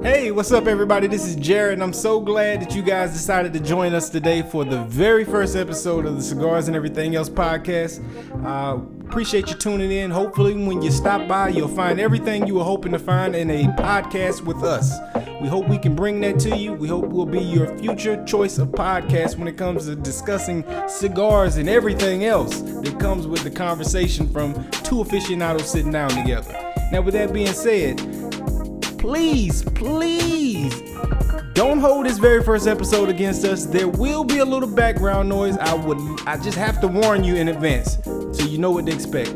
Hey, what's up everybody? This is Jared and I'm so glad that you guys decided to join us today for the very first episode of the Cigars and Everything Else podcast. Appreciate you tuning in. Hopefully when you stop by, you'll find everything you were hoping to find in a podcast with us. We hope we can bring that to you. We hope we'll be your future choice of podcast when it comes to discussing cigars and everything else that comes with the conversation from two aficionados sitting down together. Now with that being said, please don't hold this very first episode against us. There will be a little background noise. I just have to warn you in advance so you know what to expect.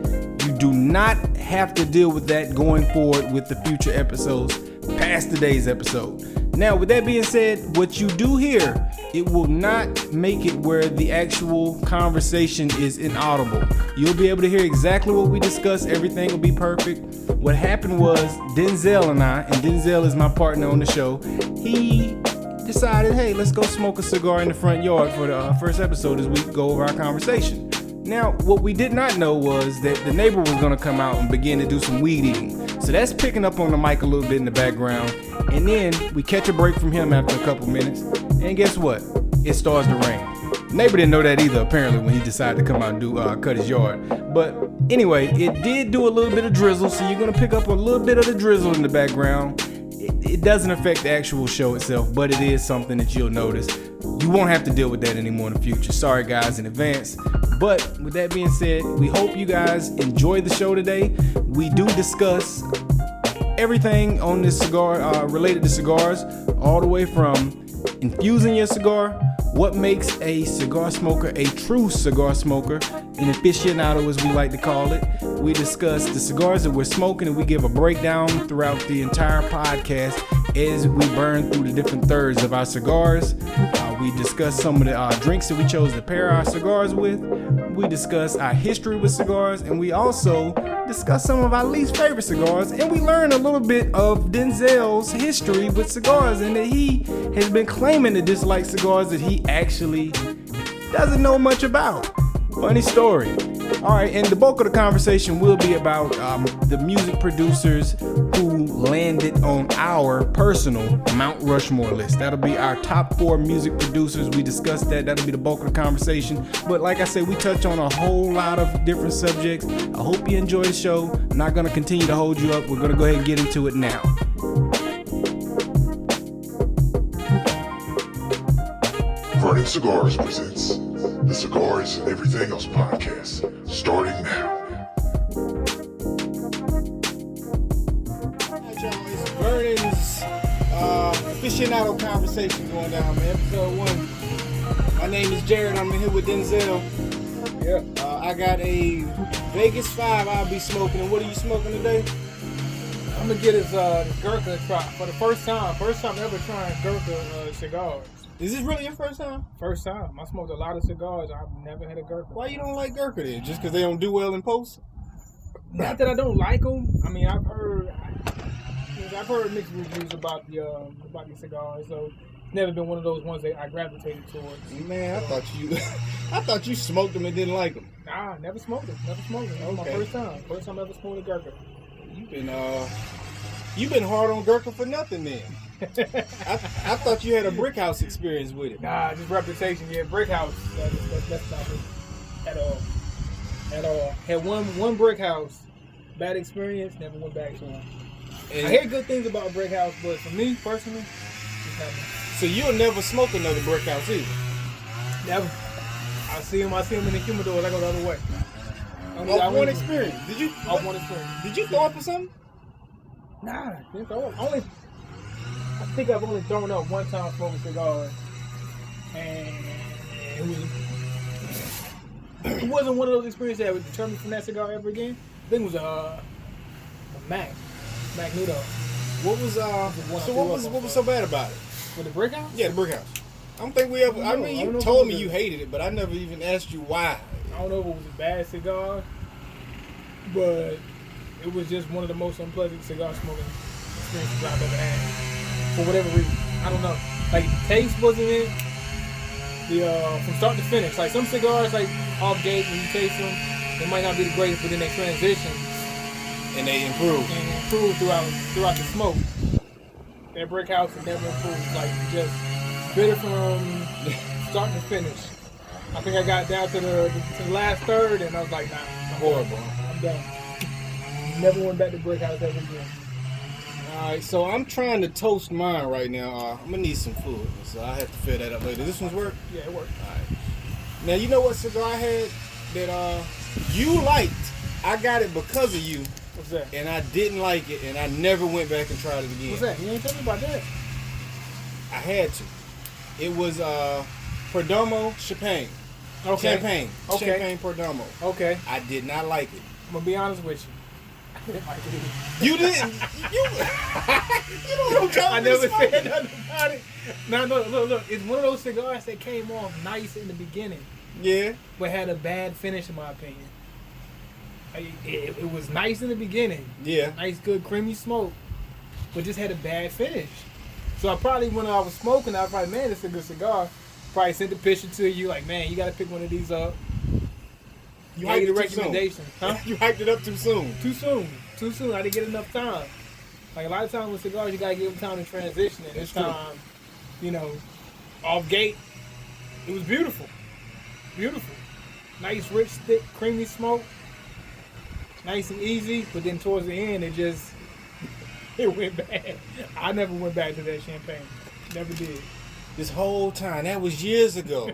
You do not have to deal with that going forward with the future episodes past today's episode. Now, with that being said, what you do here, it will not make it where the actual conversation is inaudible. You'll be able to hear exactly what we discuss. Everything will be perfect. What happened was Denzel and Denzel is my partner on the show, he decided, hey, let's go smoke a cigar in the front yard for the first episode as we go over our conversation. Now, what we did not know was that the neighbor was going to come out and begin to do some weed eating. So that's picking up on the mic a little bit in the background. And then we catch a break from him after a couple minutes. And guess what? It starts to rain. The neighbor didn't know that either, apparently, when he decided to come out and cut his yard. But anyway, it did do a little bit of drizzle. So you're going to pick up a little bit of the drizzle in the background. It doesn't affect the actual show itself, but it is something that you'll notice. You won't have to deal with that anymore in the future. Sorry, guys, in advance. But with that being said, we hope you guys enjoy the show today. We do discuss everything on this cigar related to cigars, all the way from infusing your cigar, what makes a cigar smoker a true cigar smoker, an aficionado as we like to call it. We discuss the cigars that we're smoking and we give a breakdown throughout the entire podcast as we burn through the different thirds of our cigars. We discuss some of the drinks that we chose to pair our cigars with. We discuss our history with cigars, and we also discuss some of our least favorite cigars, and we learn a little bit of Denzel's history with cigars and that he has been claiming to dislike cigars that he actually doesn't know much about. Funny story. All right, and the bulk of the conversation will be about the music producers who landed on our personal Mount Rushmore list. That'll be our top 4 music producers. We discussed that. That'll be the bulk of the conversation. But like I said, we touch on a whole lot of different subjects. I hope you enjoy the show. I'm not going to continue to hold you up. We're going to go ahead and get into it now. Burning Cigars presents the Cigars and Everything Else podcast, starting now. Alright, y'all, it's Vernon's aficionado conversation going down, man. Episode 1. My name is Jared. I'm in here with Denzel. Yeah. I got a Vegas 5 I'll be smoking. And what are you smoking today? I'm gonna get his Gurkha try for the first time. First time ever trying Gurkha cigars. Is this really your first time? First time. I smoked a lot of cigars. I've never had a Gurkha. Why you don't like Gurkha then? Just because they don't do well in post? Not that I don't like them. I mean, I've heard mixed reviews about the cigars. So it's never been one of those ones that I gravitated towards. Man, I thought you smoked them and didn't like them. Nah, never smoked them. That was my first time. First time I ever smoked a Gurkha. You've been hard on Gurkha for nothing then. I thought you had a brick house experience with it. Nah, just reputation. Yeah, brick house. That's not it at all. Had one brick house, bad experience. Never went back to one. And I hear good things about brick house, but for me personally, it's not me. So you'll never smoke another brick house either? Never. I see him in the humidor. I go the other way. Off one experience. Off one experience. Did you throw up or something? Nah, didn't throw up. I think I've only thrown up one time smoking cigars, and it wasn't one of those experiences that would deter me from that cigar ever again. I think it was a Mac Nudo. What was so bad about it? With the brick house? Yeah, the brick house. I don't think we ever. I mean, you told me you hated it, but I never even asked you why. I don't know if it was a bad cigar, but it was just one of the most unpleasant cigar smoking experiences I've ever had. For whatever reason, I don't know. Like taste wasn't it. From start to finish, like some cigars, like off gate when you taste them, they might not be the greatest, but then they transition and they improve throughout the smoke. That brick house has never improved. Like, just bitter from start to finish. I think I got down to the last third, and I was like, nah, Horrible. I'm done. Never went back to brick house ever again. Alright, so I'm trying to toast mine right now. I'm gonna need some food, so I have to fill that up later. This one's work? Yeah, it worked. Alright. Now, you know what cigar I had that you liked? I got it because of you, What's that? and I didn't like it, and I never went back and tried it again. What's that? You ain't tell me about that. I had to. It was Perdomo Champagne. Okay. Champagne. Okay. Champagne Perdomo. Okay. I did not like it. I'm going to be honest with you. I didn't like it either. You didn't. You don't know. I never said nothing about it. No, look. It's one of those cigars that came off nice in the beginning, Yeah. but had a bad finish, in my opinion. It was nice in the beginning. Yeah. Nice, good, creamy smoke, but just had a bad finish. So I probably, when I was smoking, I was like, man, this is a good cigar. Probably sent the picture to you, like, man, you got to pick one of these up. You Gave hyped the it too soon. recommendation. Huh? You hyped it up too soon. Too soon. I didn't get enough time. Like, a lot of times with cigars, you got to give them time to transition. And this That's true. time, you know, off gate, it was beautiful. Beautiful. Nice, rich, thick, creamy smoke. Nice and easy. But then towards the end, it went bad. I never went back to that champagne. Never did. This whole time, that was years ago.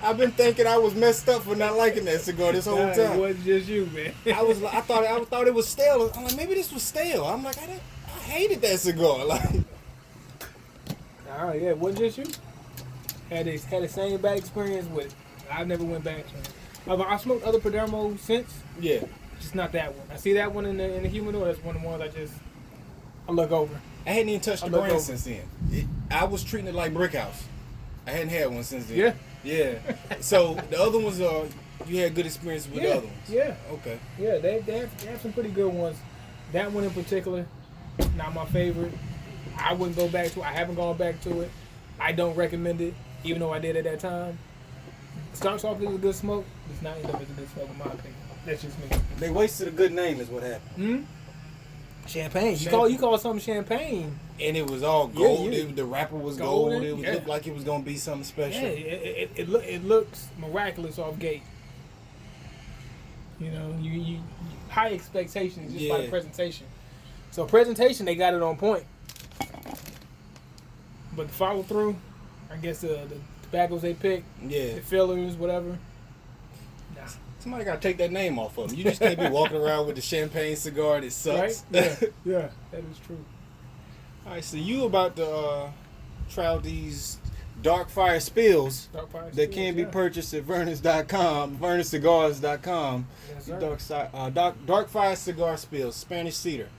I've been thinking I was messed up for not liking that cigar this whole Nah, time. it wasn't just you, man. I thought it was stale. I'm like, maybe this was stale. I'm like, I hated that cigar. Like, Oh yeah, it wasn't just you. Had the same bad experience with it. I never went back to it. I smoked other Perdomo since, yeah. just not that one. I see that one in the humidor. That's one of the ones I look over. I hadn't even touched the I look brand over. since then. I was treating it like Brick House. I hadn't had one since then. Yeah. Yeah. So the other ones you had good experience with the other ones. Yeah. Okay. Yeah, they have some pretty good ones. That one in particular, not my favorite. I wouldn't go back to it. I haven't gone back to it. I don't recommend it, even though I did at that time. Starts off as a good smoke. It's not end up as a good smoke in my opinion. That's just me. They wasted a good name is what happened. Champagne. Champagne. You call something champagne. And it was all gold. Yeah. The wrapper was Golden, gold. It yeah. looked like it was going to be something special. Yeah, it looks miraculous off gate. You know, you high expectations just by the Yeah. presentation. So presentation, they got it on point. But the follow through, I guess the tobaccos they pick, Yeah. the fillers, whatever. Nah. Somebody got to take that name off of them. You just can't be walking around with the champagne cigar that sucks. Right? Yeah, that is true. All right, so you about to try out these dark fire spills Dark fire that can be purchased at Vernus.com, VernusCigars.com. Yes, The sir. dark fire cigar spills, Spanish cedar.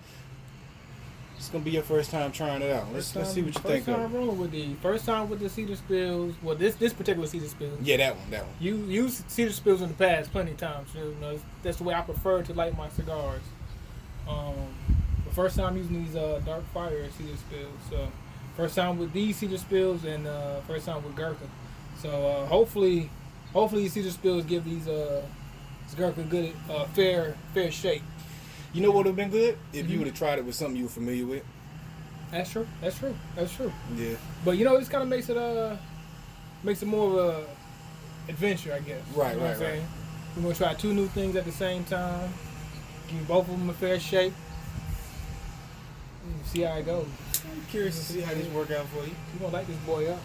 It's gonna be your first time trying it out. Let's see what you think First of time it. rolling with the first time with the cedar spills. Well, this particular cedar spill. Yeah, that one. You used cedar spills in the past plenty of times. You know, that's the way I prefer to light my cigars. The first time using these dark fire cedar spills. So first time with these cedar spills and first time with Gurkha. So hopefully these cedar spills give these Gurkha good fair shake. You know what would have been good if Mm-hmm. you would have tried it with something you were familiar with. That's true. Yeah. But you know, this kind of makes it more of a adventure, I guess. Right, You know what right, I'm saying? We're gonna try two new things at the same time. Give both of them a fair shake. And see how it goes. I'm curious to see how this work out for you. We're gonna light this boy up.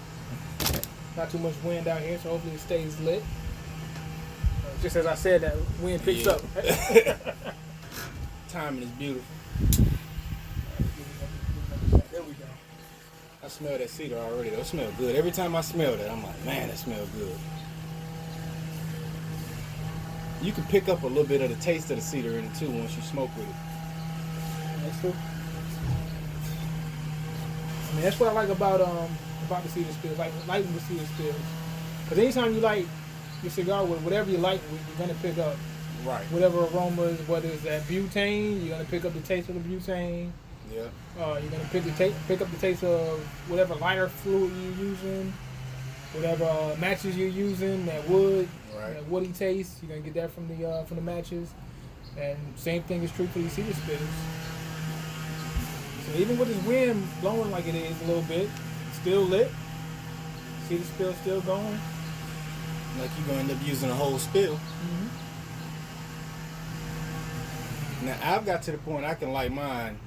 Not too much wind out here, so hopefully it stays lit. Just as I said, that wind picks Yeah. up. Timing is beautiful. There we go. I smell that cedar already. That smell good. Every time I smell that, I'm like, man, that smells good. You can pick up a little bit of the taste of the cedar in it too once you smoke with it. That's true. I mean, that's what I like about the cedar spills, like lighting the cedar spills. Because anytime you light your cigar with whatever you light with, you're gonna pick up Right. whatever aromas, whether it's that butane, you're gonna pick up the taste of the butane. Yeah. You're gonna pick up the taste of whatever lighter fluid you're using, whatever matches you're using, that wood, Right. that woody taste. You're gonna get that from the matches. And same thing is true for these cedar spills. So even with this wind blowing like it is a little bit, still lit. See the spill still going. Like you're gonna end up using a whole spill. Mm-hmm. Now I've got to the point I can light mine.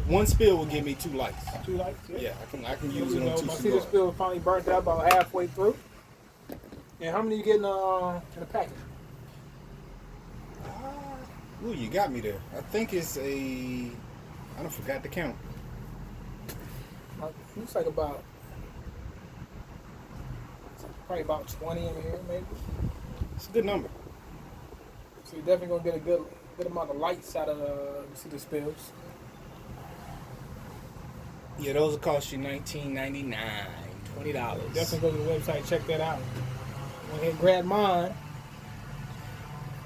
One spill will give me 2 lights. 2 lights. Yeah, I can use it on 2 My cigars. cedar spill finally burnt out about halfway through. And how many you getting in a package? Ooh, you got me there. I think it's I don't forgot to count. Looks like about probably about 20 in here, maybe. It's a good number. So you're definitely gonna get a good amount of lights out of cedar spills. Yeah, those will cost you $19.99, $20. Definitely go to the website, check that out. Went ahead and grab mine.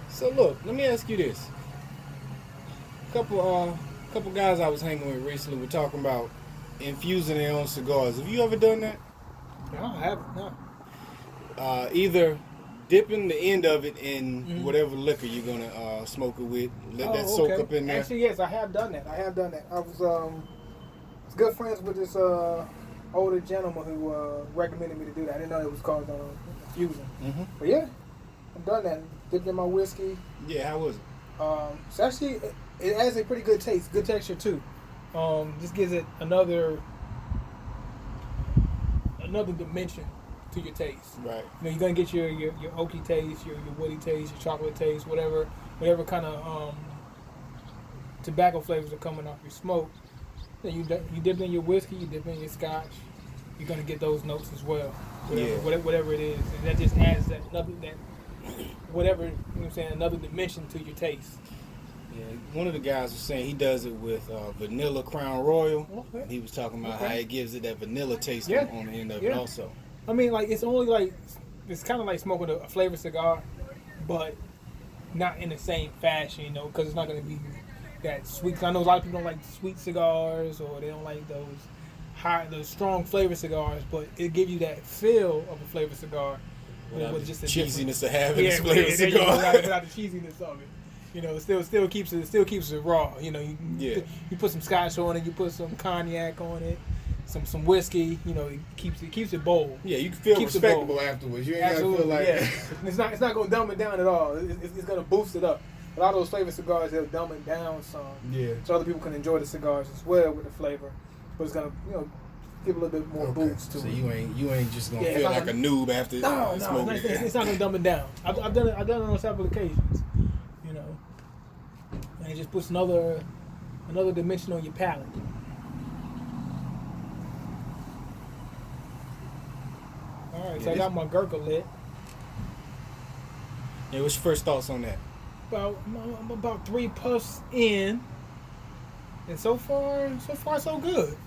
So look, let me ask you this. Couple guys I was hanging with recently were talking about infusing their own cigars. Have you ever done that? No, I haven't. No. Either dipping the end of it in whatever liquor you're gonna smoke it with, let that soak up in there. Actually, yes, I have done that. I was good friends with this older gentleman who recommended me to do that. I didn't know it was called infusing. Mm-hmm. But yeah, I've done that. Dipped in my whiskey. Yeah, how was it? So actually, it has a pretty good taste, good texture too. Just gives it another dimension to your taste. Right. You know, you're gonna get your oaky taste, your woody taste, your chocolate taste, whatever kind of tobacco flavors are coming off your smoke. You dip in your whiskey, you dip in your scotch, you're gonna get those notes as well. Whatever it is, and that just adds another dimension to your taste. Yeah, one of the guys was saying he does it with vanilla Crown Royal. Okay. He was talking about how it gives it that vanilla taste on the end of it also. I mean, like it's kind of like smoking a flavored cigar, but not in the same fashion, you know, because it's not going to be that sweet. I know a lot of people don't like sweet cigars, or they don't like those strong flavored cigars, but it gives you that feel of a flavored cigar with just the cheesiness of having a flavored cigar. Without the cheesiness of it. You know, it still keeps it raw. You know, you put some scotch on it, you put some cognac on it, some whiskey. You know, it keeps it bold. Yeah, you can feel respectable afterwards. You ain't gotta feel like it's not gonna dumb it down at all. It's gonna boost it up. A lot of those flavored cigars, they'll dumb it down some. Yeah. So other people can enjoy the cigars as well with the flavor, but it's gonna give a little bit more boost to it. So you ain't just gonna feel like a noob after smoking it. It's not gonna dumb it down. I've done it on several occasions. You know, and it just puts another dimension on your palate. All right, so I got my Gurkha lit. Yeah, what's your first thoughts on that? I'm about 3 puffs in, and so far so good.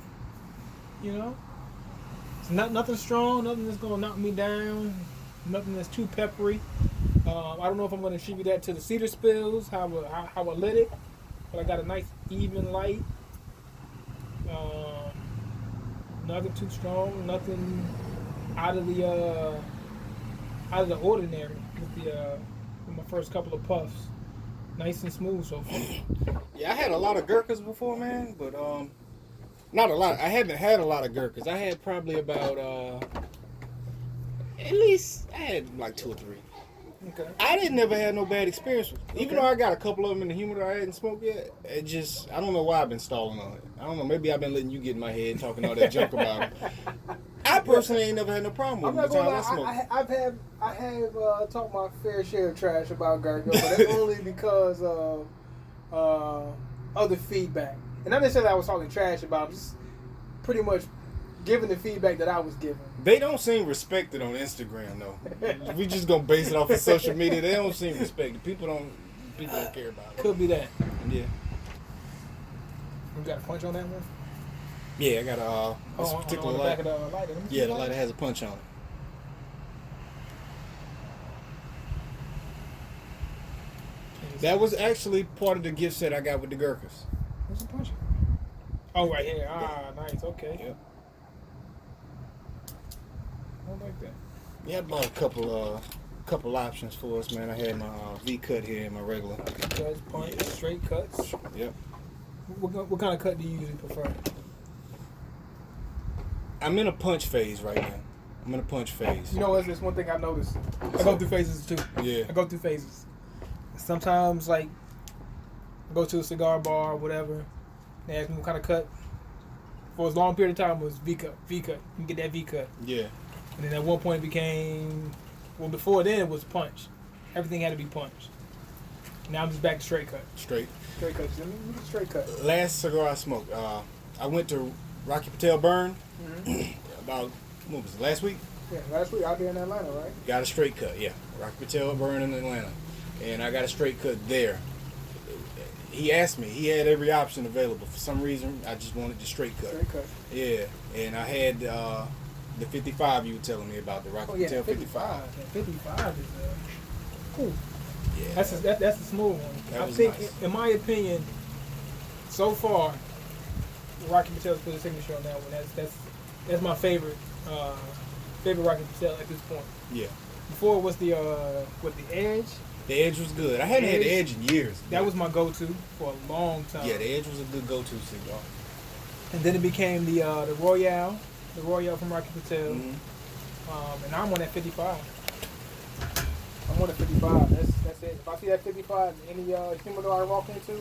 You know, it's nothing strong, nothing that's gonna knock me down, nothing that's too peppery. I don't know if I'm gonna attribute that to the cedar spills, how I lit it, but I got a nice even light. Nothing too strong, nothing out of the ordinary with my first couple of puffs. Nice and smooth so far. Yeah, I had a lot of Gurkhas before, man, but not a lot. I haven't had a lot of Gurkhas. I had probably about at least I had like 2 or 3. Okay. I didn't never had no bad experience with it. Even though I got a couple of them in the humidor I hadn't smoked yet, I don't know why I've been stalling on it. I don't know, maybe I've been letting you get in my head talking all that junk about it. I personally ain't never had no problem with them. I have talked my fair share of trash about Gurkha, but that's only because of other feedback. And not necessarily I was talking trash about, just pretty much giving the feedback that I was given. They don't seem respected on Instagram though. We just gonna base it off of social media. They don't seem respected. People don't care about it. Could be that. Yeah. You got a punch on that one? Yeah, I got this particular on the light. back of the lighter. Yeah, the lighter has a punch on it. That was actually part of the gift set I got with the Gurkhas. What's the punch? Oh, right here. Nice. Okay. Yep. I like that. Yeah, I bought a couple options for us, man. I had my V cut here and my regular. Cuts, punch, straight cuts. Yep. What kind of cut do you usually prefer? I'm in a punch phase right now. I'm in a punch phase. You know what's this one thing I noticed? I go through phases too. Yeah. I go through phases. Sometimes like I go to a cigar bar or whatever. They ask me what kind of cut. For as long a period of time it was V cut. V cut. You can get that V cut. Yeah. And then at one point it became before then it was punch. Everything had to be punched. Now I'm just back to straight cut. Straight. Straight cut. Straight cut. Last cigar I smoked, I went to Rocky Patel Burn about, what was it, last week? Yeah, last week out there in Atlanta, right? Got a straight cut, yeah. Rocky Patel Burn in Atlanta. And I got a straight cut there. He asked me, he had every option available. For some reason, I just wanted the straight cut. Straight cut. Yeah, and I had the 55 you were telling me about, the Rocky Patel 55. Yeah, 55 is cool. Yeah. That's a smooth one. I was think, nice. in my opinion, so far, Rocky Patel's put a signature on that one. That's my favorite Rocky Patel at this point. Yeah. Before it was the Edge. The Edge was good. I hadn't had the Edge in years. That was my go-to for a long time. Yeah, the Edge was a good go-to cigar. And then it became the Royale from Rocky Patel. Mm-hmm. And now I'm on that 55. I'm on the 55. That's it. If I see that 55 in any humidor I walk into,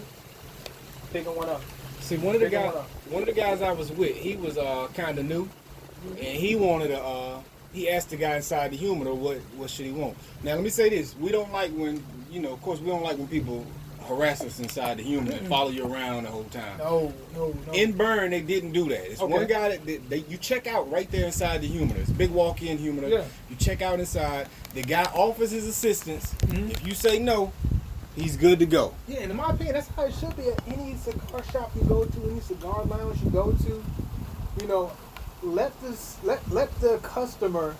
picking one up. See, one of the guys I was with, he was kind of new, and he wanted to. He asked the guy inside the humidor what should he want. Now let me say this: we don't like when of course we don't like when people harass us inside the humidor and follow you around the whole time. No. In Burn, they didn't do that. It's Okay. one guy that you check out right there inside the humidor. It's a big walk-in humidor. Yeah. You check out inside. The guy offers his assistance. If you say no, he's good to go. Yeah, and in my opinion, that's how it should be at any cigar shop you go to, any cigar lounge you go to. Let the customer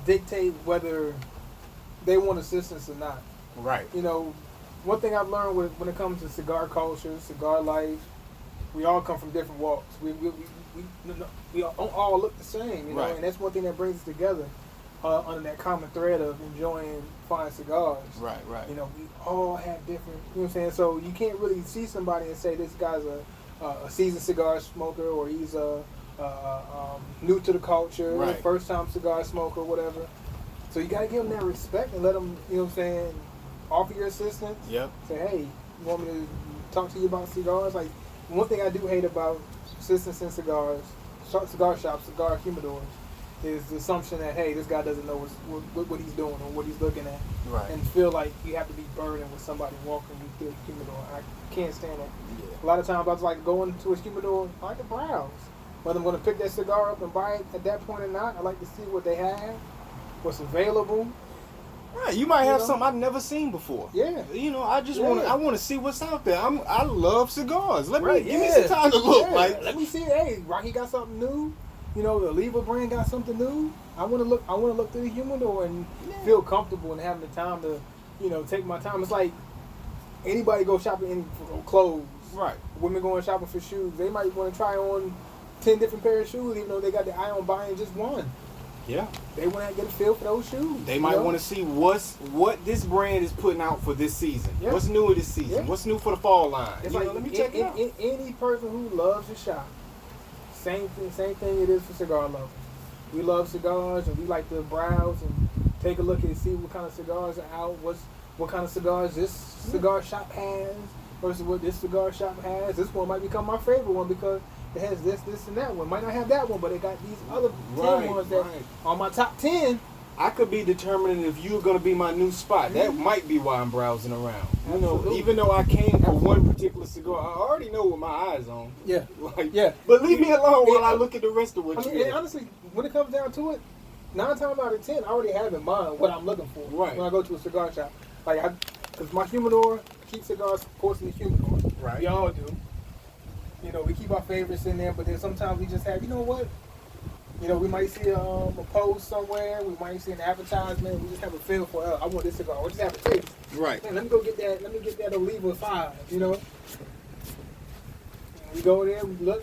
dictate whether they want assistance or not. Right. One thing I've learned when it comes to cigar culture, cigar life, we all come from different walks. We don't all look the same, Right. and that's one thing that brings us together under that common thread of enjoying fine cigars. Right. We all have different, you know what I'm saying? So you can't really see somebody and say this guy's a seasoned cigar smoker or he's new to the culture, Right. first time cigar smoker, whatever. So you got to give them that respect and let them, you know what I'm saying, offer your assistance. Yep. Say, hey, you want me to talk to you about cigars? Like, one thing I do hate about assistance in cigars, cigar shops, cigar humidors, is the assumption that, hey, this guy doesn't know what he's doing or what he's looking at. Right. And feel like you have to be burdened with somebody walking you through the humidor. I can't stand that. Yeah. A lot of times I was like going to a humidor, I like to browse. Whether I'm going to pick that cigar up and buy it at that point or not, I like to see what they have, what's available. Right, you might have know? something I've never seen before. Yeah. I just Yeah. want to see what's out there. I love cigars. Give me yeah. some time to look. Yeah. Like, Let me see. Hey, Rocky got something new. The Oliva brand got something new. I want to look through the humidor and feel comfortable and having the time to, take my time. It's like anybody go shopping for clothes. right, Women going shopping for shoes. They might want to try on 10 different pairs of shoes, even though they got the eye on buying just one. yeah. They want to get a feel for those shoes. They might want to see what this brand is putting out for this season. Yeah. What's new this season? Yeah. What's new for the fall line? It's You know, like let me check it out. Any person who loves to shop, same thing it is for cigar lovers. We love cigars and we like to browse and take a look and see what kind of cigars are out, what kind of cigars this cigar shop has versus what this cigar shop has. This one might become my favorite one because it has this, and that one. Might not have that one, but it got these other 10 ones that are my top 10. I could be determining if you're going to be my new spot. That might be why I'm browsing around. Absolutely. Even though I came for one particular cigar, I already know what my eyes on. Yeah. Like, Yeah. But leave me alone while I look at the rest of what you And got. honestly, when it comes down to it, 9 times out of 10, I already have in mind what I'm looking for Right. when I go to a cigar shop. Because my humidor keeps cigars, of course, in the humidor. Right. We all do. We keep our favorites in there, but then sometimes we just have, we might see a post somewhere, we might see an advertisement, we just have a feel for, I want this cigar, or just have a taste. Right. Man, let me get that Oliva 5, We go there, we look,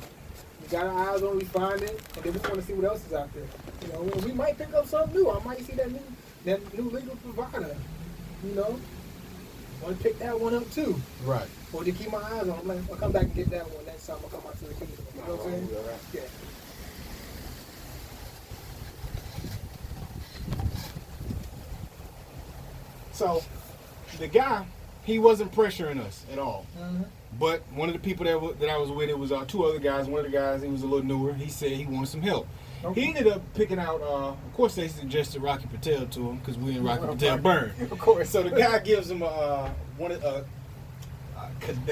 we got our eyes on it, we find it, and then we want to see what else is out there. We might pick up something new. I might see that new legal provider, want to pick that one up too. Right. Or to keep my eyes on. I'm like, I'll come back and get that one next time I come out to the kitchen. You know what I'm saying? Right. Yeah. So, the guy, he wasn't pressuring us at all. Mm-hmm. But one of the people that I was with, it was two other guys. One of the guys, he was a little newer. He said he wanted some help. Okay. He ended up picking out, of course they suggested Rocky Patel to him because we in Rocky Patel burn. Of course. So the guy gives him the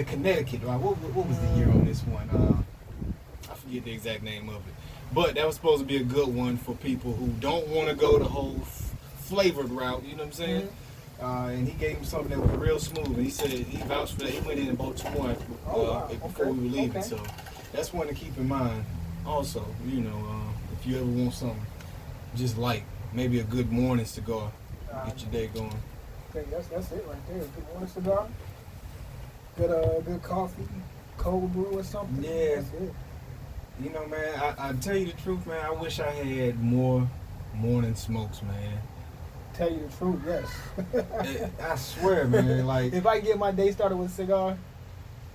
Connecticut. What was the year on this one? I forget the exact name of it. But that was supposed to be a good one for people who don't want to go the whole flavored route. You know what I'm saying? Mm-hmm. And he gave him something that was real smooth. And he said he vouched for that. He went in and bought 2 more before we were leaving. Okay. So that's one to keep in mind. Also, you know, if you ever want something just light, maybe a good morning cigar, get your day going. Okay, that's it right there. Good morning cigar. Good coffee, cold brew or something. Yeah. That's it. You know, man, I tell you the truth, man. I wish I had more morning smokes, man. Tell you the truth, yes. I swear, man. Like, if I get my day started with a cigar,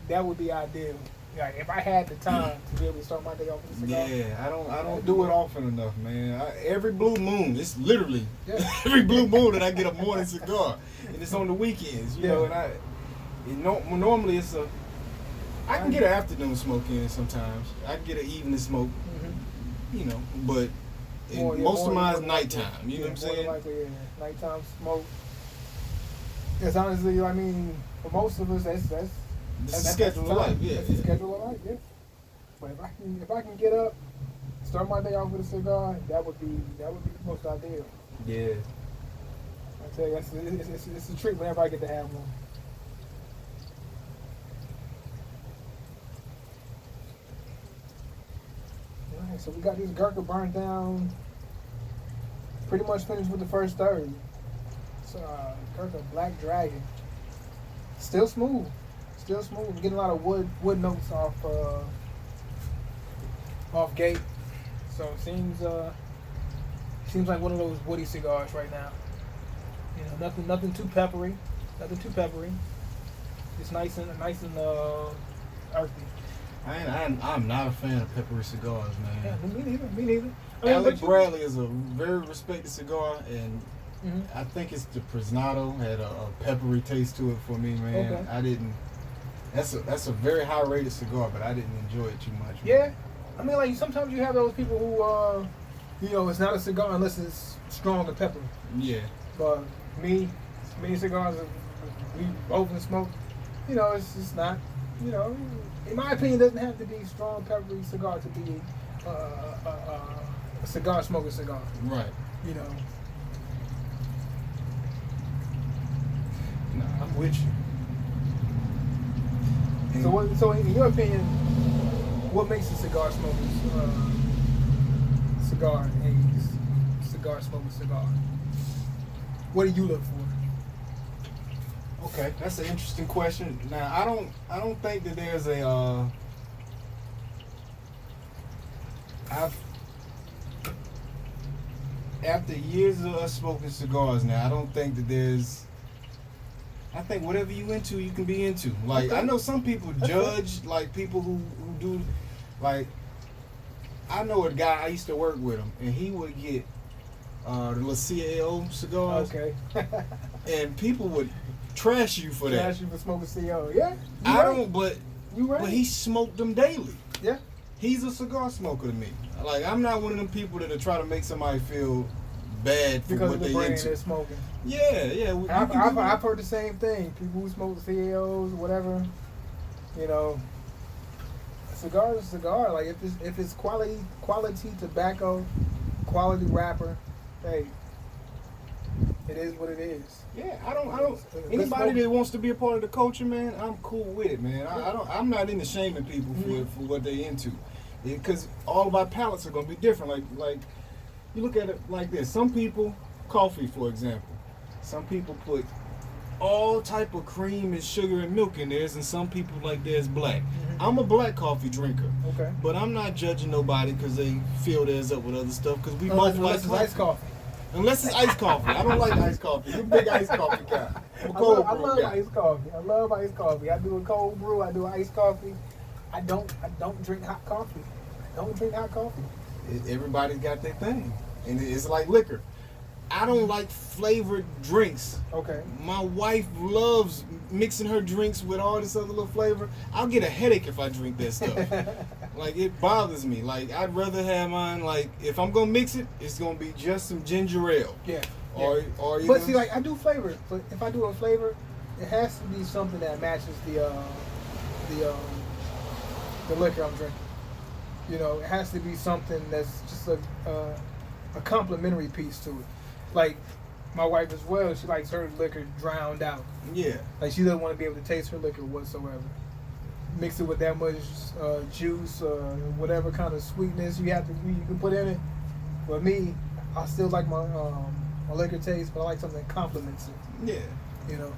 that would be ideal. Like, if I had the time to be able to start my day off with a cigar. yeah, I don't do it often enough, man. Every blue moon, it's literally Yeah. every blue moon that I get a morning cigar, and it's on the weekends, you know. And normally I can get an afternoon smoke in sometimes. I can get an evening smoke, you know, but most of mine is nighttime. You know what I'm saying? Likely, yeah. Nighttime smoke. Because honestly, I mean, for most of us, that's the schedule of life. Yeah, that's the schedule of life. Yeah. But if I can get up, start my day off with a cigar, that would be the most ideal. Yeah. I tell you, it's a treat whenever I get to have one. Alright, so we got these Gurkha burned down. Pretty much finished with the first third. So Gurkha Black Dragon. Still smooth. I'm getting a lot of wood notes off gate. So it seems like one of those woody cigars right now. You know, nothing too peppery. It's nice and earthy. I'm not a fan of peppery cigars, Yeah, man. me neither. I mean, Alec but Bradley is a very respected cigar, and Mhm. I think it's the Prisnado had a peppery taste to it for me, man. Okay. I didn't. That's a very high rated cigar, but I didn't enjoy it too much. Man. Yeah, I mean, like sometimes you have those people who, you know, it's not a cigar unless it's strong and peppery. Yeah. But many cigars we both can smoke. You know, it's just not. You know, in my opinion, it doesn't have to be strong peppery cigar to be a cigar smoking cigar. Right. You know. Nah, I'm with you. So in your opinion, what makes a cigar smoking cigar a cigar smoking cigar? What do you look for? Okay, that's an interesting question. Now, I don't think that there's a after years of us smoking cigars now, I don't think that there's. I think whatever you into, you can be into. Like, I know some people judge, like, people who do, like, I know a guy, I used to work with him, and he would get the little CAO cigars. Okay. And people would trash you for that. Trash you for smoking CAO. Yeah. I don't, but right. he smoked them daily. Yeah. He's a cigar smoker to me. Like, I'm not one of them people that'll try to make somebody feel bad for because what of the they brand into. they're smoking. Yeah. I've heard the same thing. People who smoke CAOs, whatever, you know, a cigar is a cigar. Like if it's quality tobacco, quality wrapper, hey, it is what it is. Yeah, I don't. Anybody that wants to be a part of the culture, man, I'm cool with it, man. I'm not into shaming people for what they into, because all of our palates are gonna be different. Like you look at it like this. Some people, coffee, for example. Some people put all type of cream and sugar and milk in theirs, and some people like theirs black. I'm a black coffee drinker. Okay. But I'm not judging nobody because they fill theirs up with other stuff, because we Unless both like it's iced coffee. Unless it's iced coffee. I don't like iced coffee. You're a big iced coffee guy. I'm a I cold love brew guy. iced coffee. I love iced coffee. I do a cold brew. I do iced coffee. I don't drink hot coffee. I don't drink hot coffee. Everybody's got their thing, and it's like liquor. I don't like flavored drinks. Okay. My wife loves mixing her drinks with all this other little flavor. I'll get a headache if I drink that stuff. Like, it bothers me. Like, I'd rather have mine, like, if I'm gonna mix it, it's gonna be just some ginger ale. Yeah. Or But see, like, I do flavor. But if I do a flavor, it has to be something that matches the liquor I'm drinking. You know, it has to be something that's just a complementary piece to it. Like, my wife as well, she likes her liquor drowned out. Yeah. Like, she doesn't want to be able to taste her liquor whatsoever. Mix it with that much juice, whatever kind of sweetness you can put in it. But me, I still like my liquor taste, but I like something that complements it. Yeah. You know.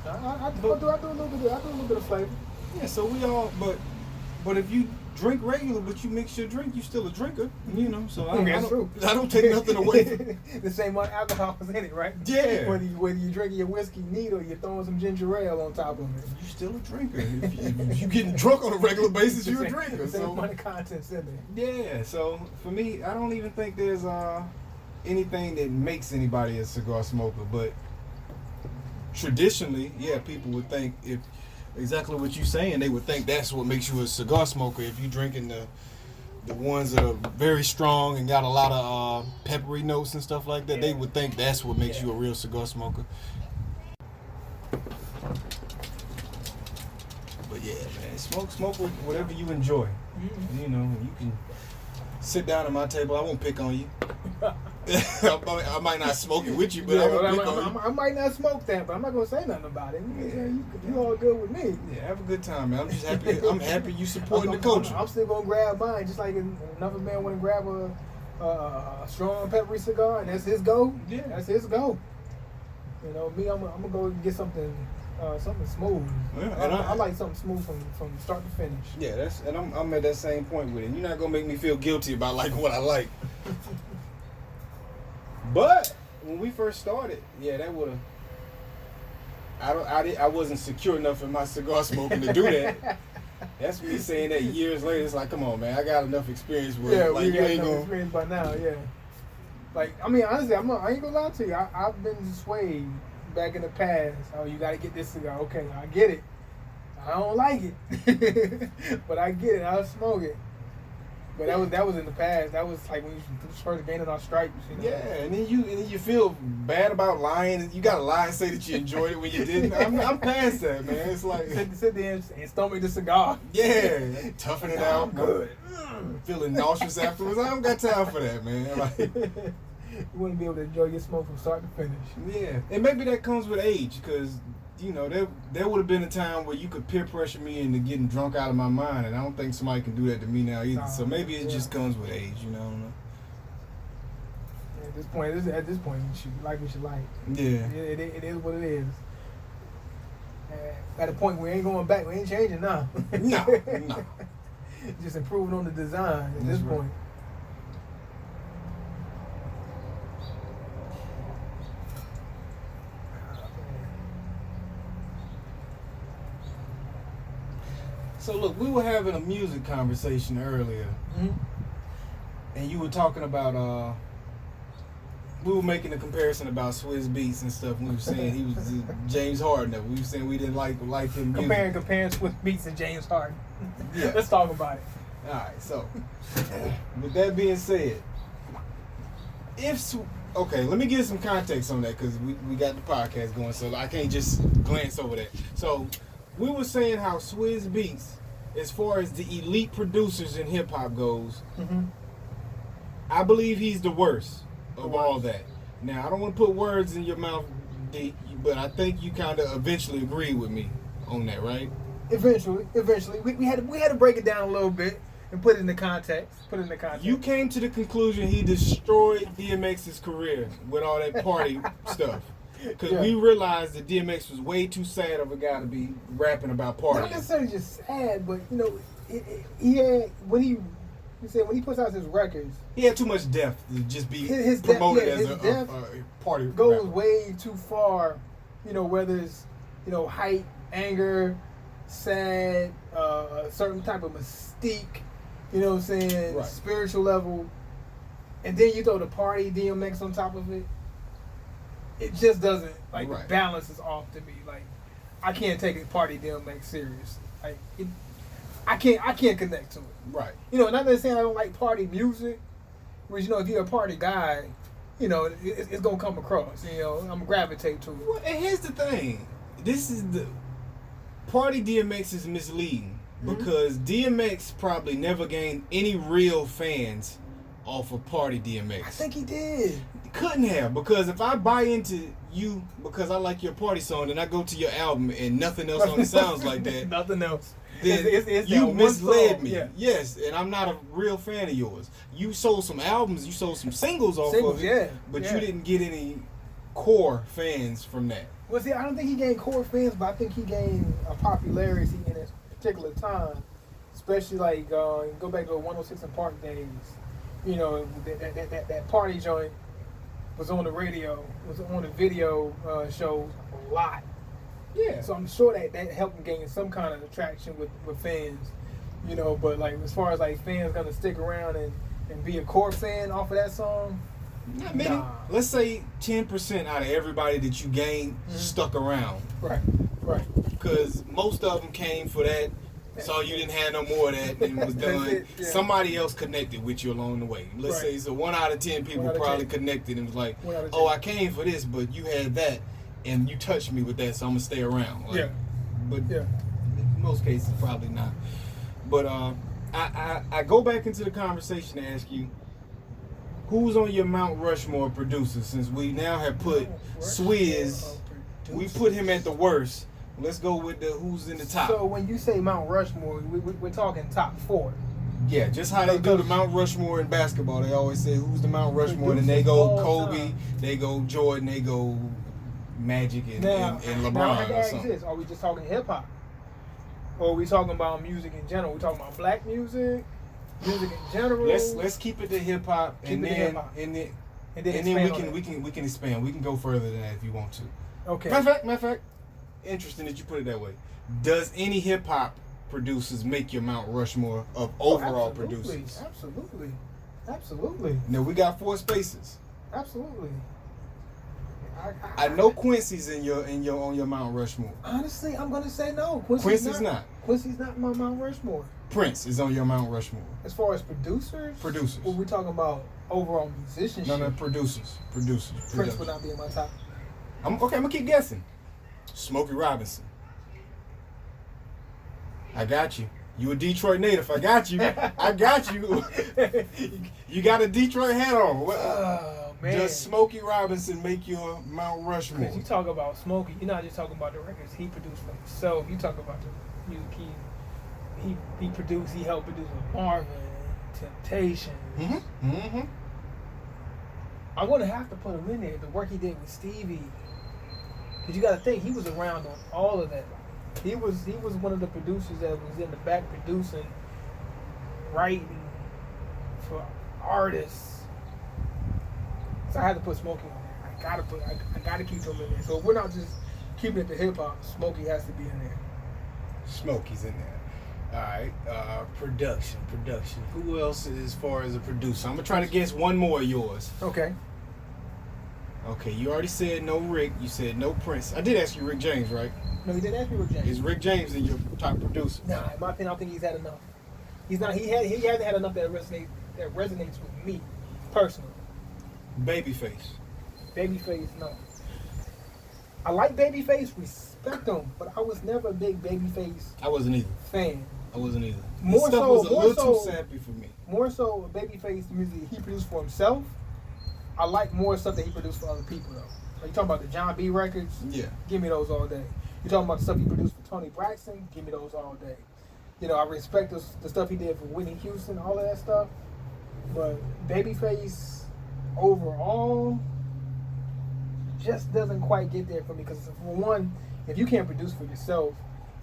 I do a little bit of flavor. Yeah, so we all, but if you drink regular, but you mix your drink, you still a drinker, you know. So I don't take nothing away from the same amount of alcohol is in it, right? Yeah. Whether you're drinking your whiskey neat or you're throwing some ginger ale on top of it. You still a drinker. If you getting drunk on a regular basis, you're a drinker. The same So amount of contents in there. yeah, so for me, I don't even think there's anything that makes anybody a cigar smoker, but traditionally, yeah, people would think if exactly what you're saying, they would think that's what makes you a cigar smoker. If you're drinking the ones that are very strong and got a lot of peppery notes and stuff like that, they would think that's what makes you a real cigar smoker. But yeah, man, smoke with whatever you enjoy. Mm-hmm. You know, you can sit down at my table. I won't pick on you. I might not smoke it with you, but I won't pick on you. I might not smoke that, but I'm not gonna say nothing about it. You all good with me. Yeah, have a good time, man. I'm just happy. I'm happy you supporting the culture. I'm still gonna grab mine, just like another man want to grab a strong peppery cigar, and that's his go. Yeah, that's his go. You know, me, I'm gonna go get something smooth. Yeah, and I like something smooth from start to finish. Yeah, I'm at that same point with it. You're not gonna make me feel guilty about liking what I like. But when we first started, yeah, that would have. I wasn't secure enough in my cigar smoking to do that. That's me saying that years later. It's like, come on, man, I got enough experience with it. Like, we got enough experience by now. Yeah. Like, I mean, honestly, I ain't gonna lie to you. I've been swayed back in the past. Oh, you gotta get this cigar. Okay, I get it. I don't like it, but I get it. I'll smoke it. But that was in the past. That was like when you first gaining our stripes. You know? Yeah, and then you feel bad about lying. You gotta lie and say that you enjoyed it when you didn't. I'm past that, man. It's like sit there and stomach the cigar. Yeah, toughen it out. Good. Feeling nauseous afterwards. I don't got time for that, man. Like, you want to be able to enjoy your smoke from start to finish. Yeah, and maybe that comes with age, because you know there would have been a time where you could peer pressure me into getting drunk out of my mind, and I don't think somebody can do that to me now either. So maybe it just comes with age, you know. I don't know. At this point, you should like what you like. Yeah, it is what it is. At a point we ain't going back, we ain't changing now. No. Just improving on the design at this point. So look, we were having a music conversation earlier, and you were talking about we were making a comparison about Swizz Beatz and stuff. We were saying he was James Harden. We were saying we didn't like him. Comparing Swizz Beatz and James Harden. Yeah. Let's talk about it. All right. So, with that being said, okay, let me give some context on that, because we got the podcast going, so I can't just glance over that. So, we were saying how Swizz Beatz, as far as the elite producers in hip hop goes, I believe he's the worst of all that. Now, I don't want to put words in your mouth, D, but I think you kind of eventually agree with me on that, right? Eventually, we had to break it down a little bit and put it in the context. You came to the conclusion he destroyed DMX's career with all that party stuff. Because we realized that DMX was way too sad of a guy to be rapping about partying. Not necessarily just sad, but you know, he had when he He said when he puts out his records, he had too much depth to just be his promoted depth, as his a depth party goes rapper. way too far. You know, whether it's hype, anger, sad, a certain type of mystique. You know what I'm saying? Right. Spiritual level, and then you throw the party DMX on top of it. It just doesn't Right. the balance is off to me. Like I can't take a party DMX serious. Like I can't connect to it. Right. Not that saying I don't like party music, but if you're a party guy, it's gonna come across. I'm gonna gravitate to it. Well, and here's the thing. This is the party DMX is misleading because DMX probably never gained any real fans off of party DMX. I think he did. Couldn't have, because if I buy into you because I like your party song and I go to your album and nothing else on it sounds like that, Nothing else. then It's you that one misled song, me. yeah. Yes, and I'm not a real fan of yours. You sold some albums, you sold some singles off of it, yeah. but yeah. you didn't get any core fans from that. Well, see, I don't think he gained core fans, but I think he gained a popularity in a particular time, especially go back to the 106 and Park days. That party joint was on the radio, was on the video shows a lot. Yeah. So I'm sure that helped him gain some kind of attraction with fans, But as far as fans gonna stick around and be a core fan off of that song, Not many. Nah. Let's say 10% out of everybody that you gained stuck around. right. Because most of them came for that, saw you didn't have no more of that, and was That's done. it, yeah. Somebody else connected with you along the way. Let's Right. say so 1 out of 10 people 1 out of probably 10. connected and was like, 1 out of 10. "Oh, I came for this, but you had that, and you touched me with that, so I'm gonna stay around." Yeah. But Yeah. in most cases, probably not. But I go back into the conversation to ask you, who's on your Mount Rushmore producers? Since we now have put Swizz, we put him at the worst. Let's go with the who's in the top. So when you say Mount Rushmore, we're talking top 4. Yeah, just how they do the Mount Rushmore in basketball. They always say who's the Mount Rushmore, and they go All Kobe, time. they go Jordan, they go Magic and Now I LeBron have to or ask something. this: are we just talking hip hop, or are we talking about music in general? We talking about black music in general. Let's keep it to hip hop, and Keep it to then hip-hop. and then and then, and then expand on we can expand. We can go further than that if you want to. that. Okay. Matter of fact, interesting that you put it that way. Does any hip hop producers make your Mount Rushmore of overall producers? Absolutely. No, we got 4 spaces. Absolutely. I know Quincy's on your Mount Rushmore. Honestly, I'm gonna say no. Quincy's not. Quincy's not my Mount Rushmore. Prince is on your Mount Rushmore. As far as producers, or we talking about overall musicianship? No, producers. Prince would not be in my top. I'm gonna keep guessing. Smokey Robinson. I got you. You a Detroit native. I got you. You got a Detroit hat on. Oh man. Does Smokey Robinson make your Mount Rushmore? Because you talk about Smokey, you're not just talking about the records he produced for himself. You talk about the music he produced. He helped produce with Marvin, Temptation. Mm-hmm. I'm gonna have to put him in there. The work he did with Stevie, because you got to think he was around on all of that. He was one of the producers that was in the back producing, writing for artists. So I had to put Smokey on there. I gotta keep him in there. So if we're not just keeping it to hip hop, Smokey has to be in there. Smokey's in there. All right. Production. Who else as far as a producer? I'm gonna try to guess one more of yours. Okay. Okay, you already said no Rick. You said no Prince. I did ask you Rick James, right? No, he didn't ask me Rick James. Is Rick James in your top producer? Nah, in my opinion, I don't think he's had enough. He's not. He hasn't had enough that resonates with me personally. Babyface. Babyface, no. I like Babyface, respect him, but I was never a big Babyface I wasn't either. fan. His stuff was a little too sappy for me. More so, Babyface music he produced for himself. I like more stuff that he produced for other people though. Like you talking about the John B records? Yeah. Give me those all day. You talking about the stuff he produced for Tony Braxton? Give me those all day. I respect the stuff he did for Whitney Houston, all of that stuff. But Babyface overall just doesn't quite get there for me. Because for one, if you can't produce for yourself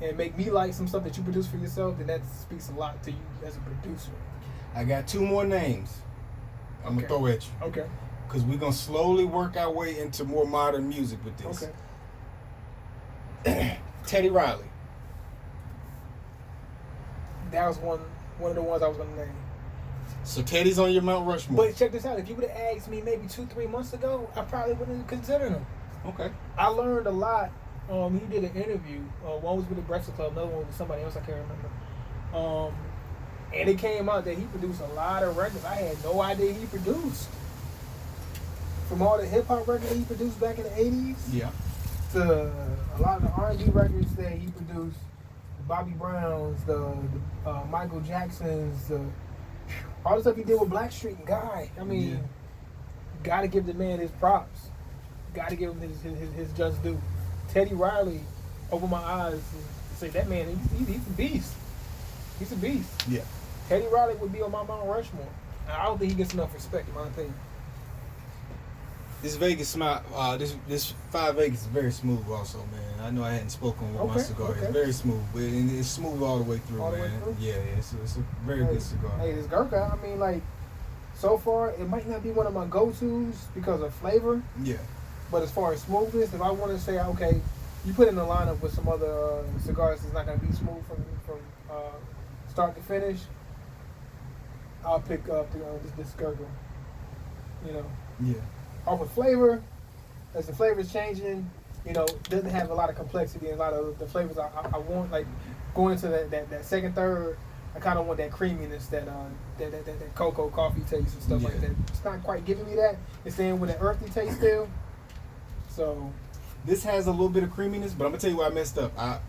and make me like some stuff that you produce for yourself, then that speaks a lot to you as a producer. I got 2 more names I'm going to throw at you. Okay. Because we're going to slowly work our way into more modern music with this. Okay. Teddy Riley. That was one of the ones I was going to name. So Teddy's on your Mount Rushmore. But check this out. If you would have asked me maybe 2-3 months ago, I probably wouldn't have considered him. Okay. I learned a lot. He did an interview. One was with the Breakfast Club, another one with somebody else I can't remember. And it came out that he produced a lot of records I had no idea he produced. From all the hip hop records he produced back in the 80s, Yeah. to a lot of the R&B records that he produced, the Bobby Browns, the Michael Jacksons, all the stuff he did with Blackstreet and Guy. I mean, got to give the man his props. Got to give him his just due. Teddy Riley opened my eyes to say that man, he's a beast. He's a beast. Yeah. Teddy Riley would be on my Mount Rushmore. I don't think he gets enough respect, in my opinion. This Vegas this 5 Vegas is very smooth also, man. I know I hadn't spoken with my cigar. Okay. It's very smooth. It's smooth all the way through, All the man. way through? Yeah, it's a very good cigar. Hey, this Gurkha, I mean, like, so far, it might not be one of my go-tos because of flavor. Yeah. But as far as smoothness, if I want to say, okay, you put in a lineup with some other cigars that's not going to be smooth from start to finish, I'll pick up this Gurkha. You know? Yeah. Off of flavor, as the flavor's changing, doesn't have a lot of complexity and a lot of the flavors I want. Like, going into that second, third, I kind of want that creaminess, that cocoa coffee taste and stuff like that. It's not quite giving me that. It's staying with an earthy taste still. So this has a little bit of creaminess, but I'm gonna tell you where I messed up. I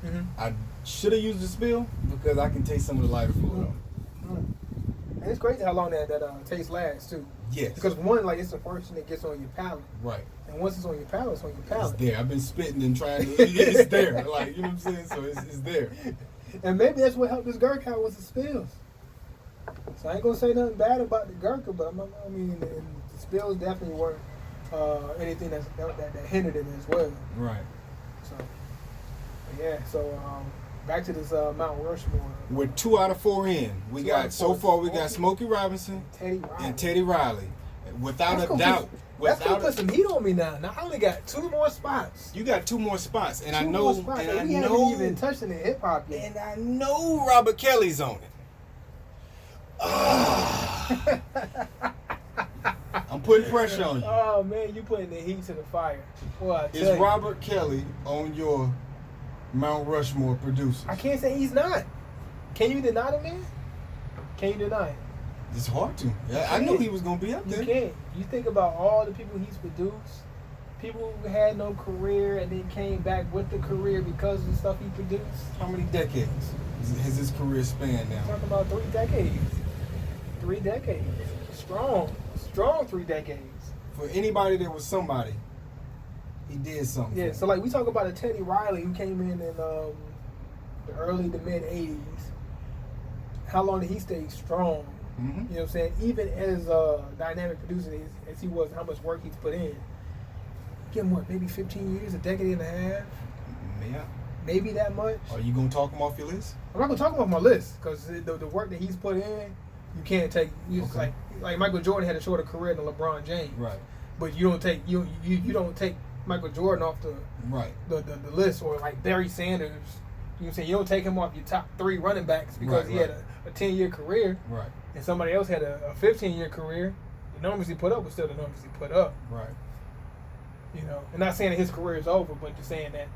should have used the spill because I can taste some of the lighter fluid. And it's crazy how long that taste lasts too. Yes. Because one, like, it's the first thing that gets on your palate. Right. And once it's on your palate, it's on your palate. It's there. I've been spitting and trying to. It's there. Like, you know what I'm saying? So it's there. And maybe that's what helped this Gurkha out was the spills. So I ain't gonna say nothing bad about the Gurkha, but I mean, the spills definitely weren't anything that hindered it as well. Right. So, but yeah. So back to this Mount Rushmore. We're 2 out of 4 in. We got Smokey Robinson and Teddy Riley. Without a doubt. That's gonna put some heat on me now. Now I only got 2 more spots. You got 2 more spots, and I we know haven't even touched the hip hop yet. And I know Robert Kelly's on it. I'm putting pressure on you. Oh man, you putting the heat to the fire. Well, Is Robert Kelly on your Mount Rushmore producers? I can't say he's not. Can you deny the man? Can you deny it? It's hard to. Yeah, I knew he was gonna be up there. You can't. You think about all the people he's produced, people who had no career and then came back with the career because of the stuff he produced. How many decades has his career spanned now? Talking about 3 decades. 3 decades. Strong 3 decades. For anybody that was somebody, he did something. Yeah, so like we talk about a Teddy Riley who came in the early to mid 80s. How long did he stay strong? Mm-hmm. You know what I'm saying? Even as dynamic producer as he was, how much work he's put in. Give him what, maybe 15 years, a decade and a half? Yeah. Maybe that much? Are you going to talk him off your list? I'm not going to talk him off my list because the work that he's put in, you can't take. Okay. Like Michael Jordan had a shorter career than LeBron James. Right. But you don't take you don't take Michael Jordan off the list, or like Barry Sanders. You know what I'm saying? You don't take him off your top 3 running backs because he had a 10-year career. Right. And somebody else had a 15-year career. The numbers he put up was still the numbers he put up. Right. You know, and not saying that his career is over, but just saying that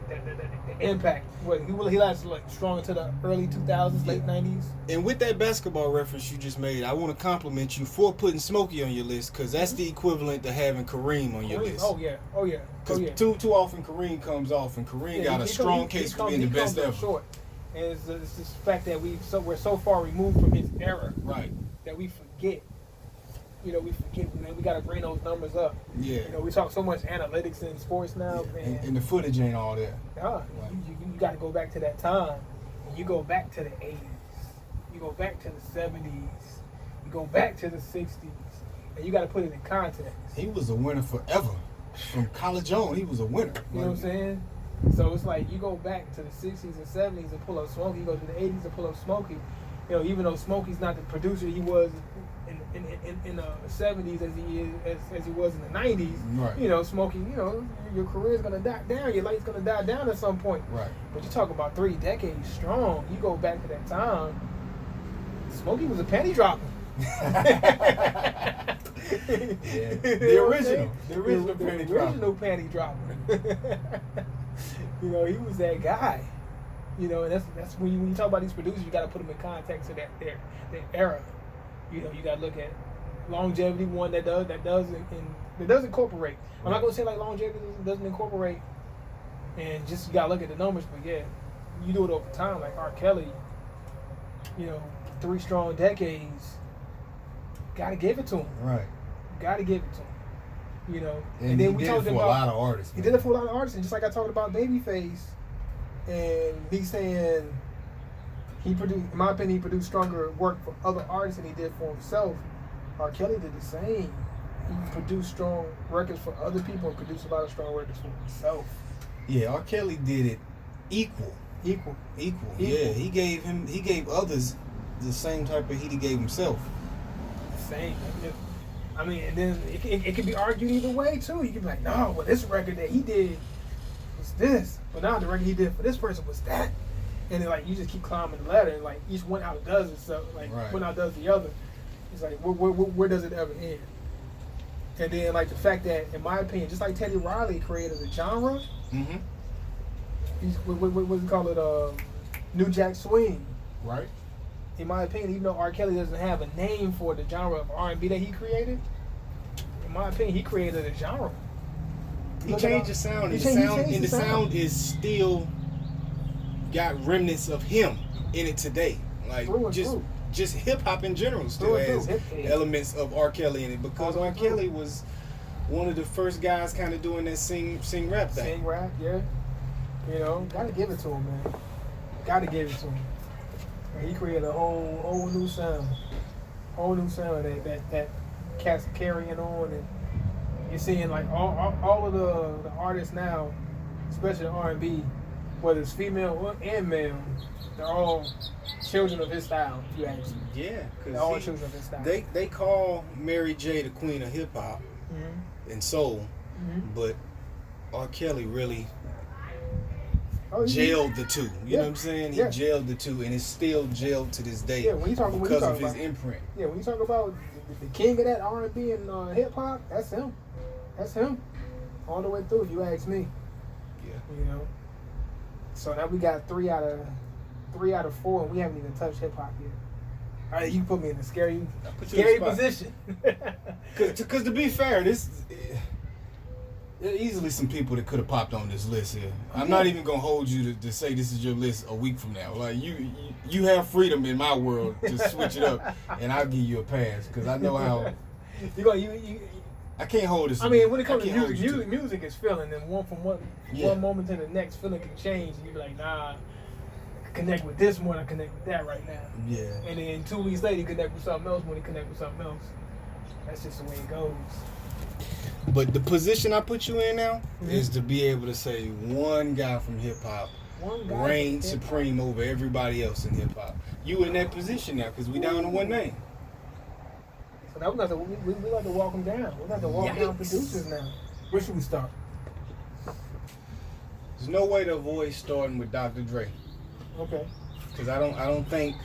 the impact. He lasted like strong into the early 2000s, late 90s. And with that basketball reference you just made, I want to compliment you for putting Smokey on your list because that's the equivalent to having Kareem on your list. Oh yeah. Because too often Kareem comes off, and Kareem got a strong case for being the best ever. Short. And it's this fact that we're so far removed from his era, right, that we forget. You know, we forget, man. We got to bring those numbers up. Yeah. You know, we talk so much analytics in sports now, man. And the footage ain't all there. Nah, right. You got to go back to that time. And you go back to the 80s. You go back to the 70s. You go back to the 60s. And you got to put it in context. He was a winner forever. From college on, he was a winner. You know what I'm saying? So it's like you go back to the 60s and 70s and pull up Smokey. You go to the 80s and pull up Smokey. You know, even though Smokey's not the producer he was in the 70s as he was in the 90s, Right. you know, Smokey, you know, your career's gonna die down, your light's gonna die down at some point. Right. But you talk about 3 decades strong. You go back to that time, Smokey was a panty dropper. Yeah. The original panty dropper. You know, he was that guy. You know, and that's when you talk about these producers, you got to put them in context of their era. You know, you got to look at longevity, one that does incorporate. I'm not gonna say like longevity doesn't incorporate, and just you got to look at the numbers. But yeah, you do it over time, like R. Kelly. You know, 3 strong decades. Got to give it to him. Right. Got to give it to him. You know, and then we talked about a lot of artists. He did it for a lot of artists, and just like I talked about Babyface, and me saying he produced, in my opinion, he produced stronger work for other artists than he did for himself. R. Kelly did the same. He produced strong records for other people and produced a lot of strong records for himself. Yeah, R. Kelly did it equal. Yeah, he gave others the same type of heat he gave himself. Same. I mean, and then it can be argued either way too. You can be like, no, well, this record that he did was this, but now the record he did for this person was that, and then like you just keep climbing the ladder, and like each one outdoes itself, like right. one outdoes the other. It's like where does it ever end? And then like the fact that, in my opinion, just like Teddy Riley created a genre, mm-hmm. he's what do you call it? New Jack Swing. Right. In my opinion, even though R. Kelly doesn't have a name for the genre of R&B that he created, in my opinion, he created a genre. He changed the sound, and the sound is still got remnants of him in it today. Like just hip hop in general still has elements of R. Kelly in it, because R. Kelly was one of the first guys kind of doing that sing rap thing. Sing rap, yeah. You know, gotta give it to him, man. Gotta give it to him. And he created a whole new sound. That cats carrying on, and you're seeing like all of the artists now, especially the R&B, whether it's female and male, they're all children of his style. If you ask me. Yeah, they're all children of his style. They call Mary J the queen of hip hop and soul, but R. Kelly really jailed the two. You know what I'm saying? He jailed the two, and it's still jailed to this day because of his imprint. Yeah, when you talk about the king of that R&B and hip hop, that's him. That's him. All the way through, if you ask me. Yeah. You know. So now we got 3 out of 4, and we haven't even touched hip hop yet. All right, you put me in a scary position. Because to be fair, there are easily some people that could have popped on this list here. I'm not even gonna hold you to say this is your list a week from now. Like you have freedom in my world to switch it up, and I'll give you a pass because I know how. I can't hold this. I mean, when it comes to music is feeling, and one moment to the next, feeling can change, and you be like, nah, I connect with this more than I connect with that right now. Yeah. And then 2 weeks later, you connect with something else when you connect with something else. That's just the way it goes. But the position I put you in now is to be able to say one guy from hip hop reigns supreme over everybody else in hip hop. You in that position now because we down to one name. So now we like to walk them down. We like to walk down producers now. Where should we start? There's no way to avoid starting with Dr. Dre. Okay. Because I don't think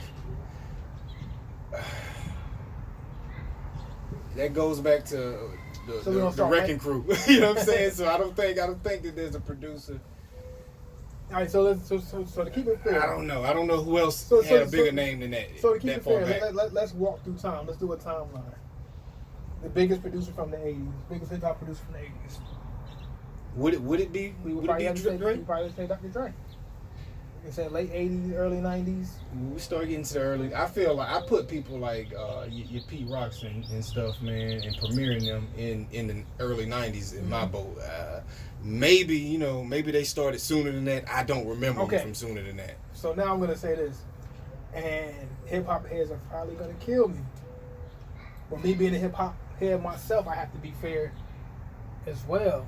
that goes back to the Wrecking Crew. You know what I'm saying? So I don't think that there's a producer. All right, so to keep it fair, I don't know who else had a bigger name than that. So to keep it fair, let's walk through time. Let's do a timeline. The biggest producer from the '80s, biggest hip hop producer from the '80s. Would it be? We would probably say Dr. Dre. You can say late '80s, early '90s. We start getting to the early. I feel like I put people like your Pete Rocks and stuff, man, and premiering them in the early '90s in my boat. Maybe they started sooner than that. I don't remember them from sooner than that. So now I'm gonna say this, and hip hop heads are probably gonna kill me. But me being a hip hop head myself, I have to be fair as well.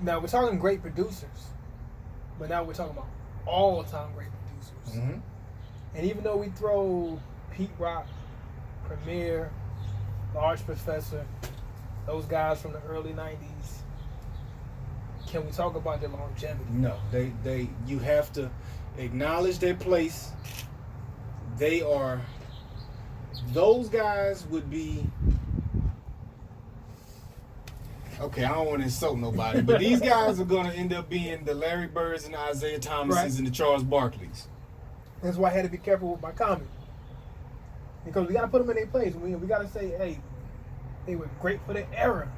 Now we're talking great producers, but now we're talking about all-time great producers. And even though we throw Pete Rock, Premier, Large Professor, those guys from the early 90s, can we talk about their longevity? No, you have to acknowledge their place. Those guys would be, okay, I don't want to insult nobody, but these guys are going to end up being the Larry Birds and the Isaiah Thomases Right. and the Charles Barkleys. That's why I had to be careful with my comment. Because we got to put them in their place. We got to say, hey, they were great for their era.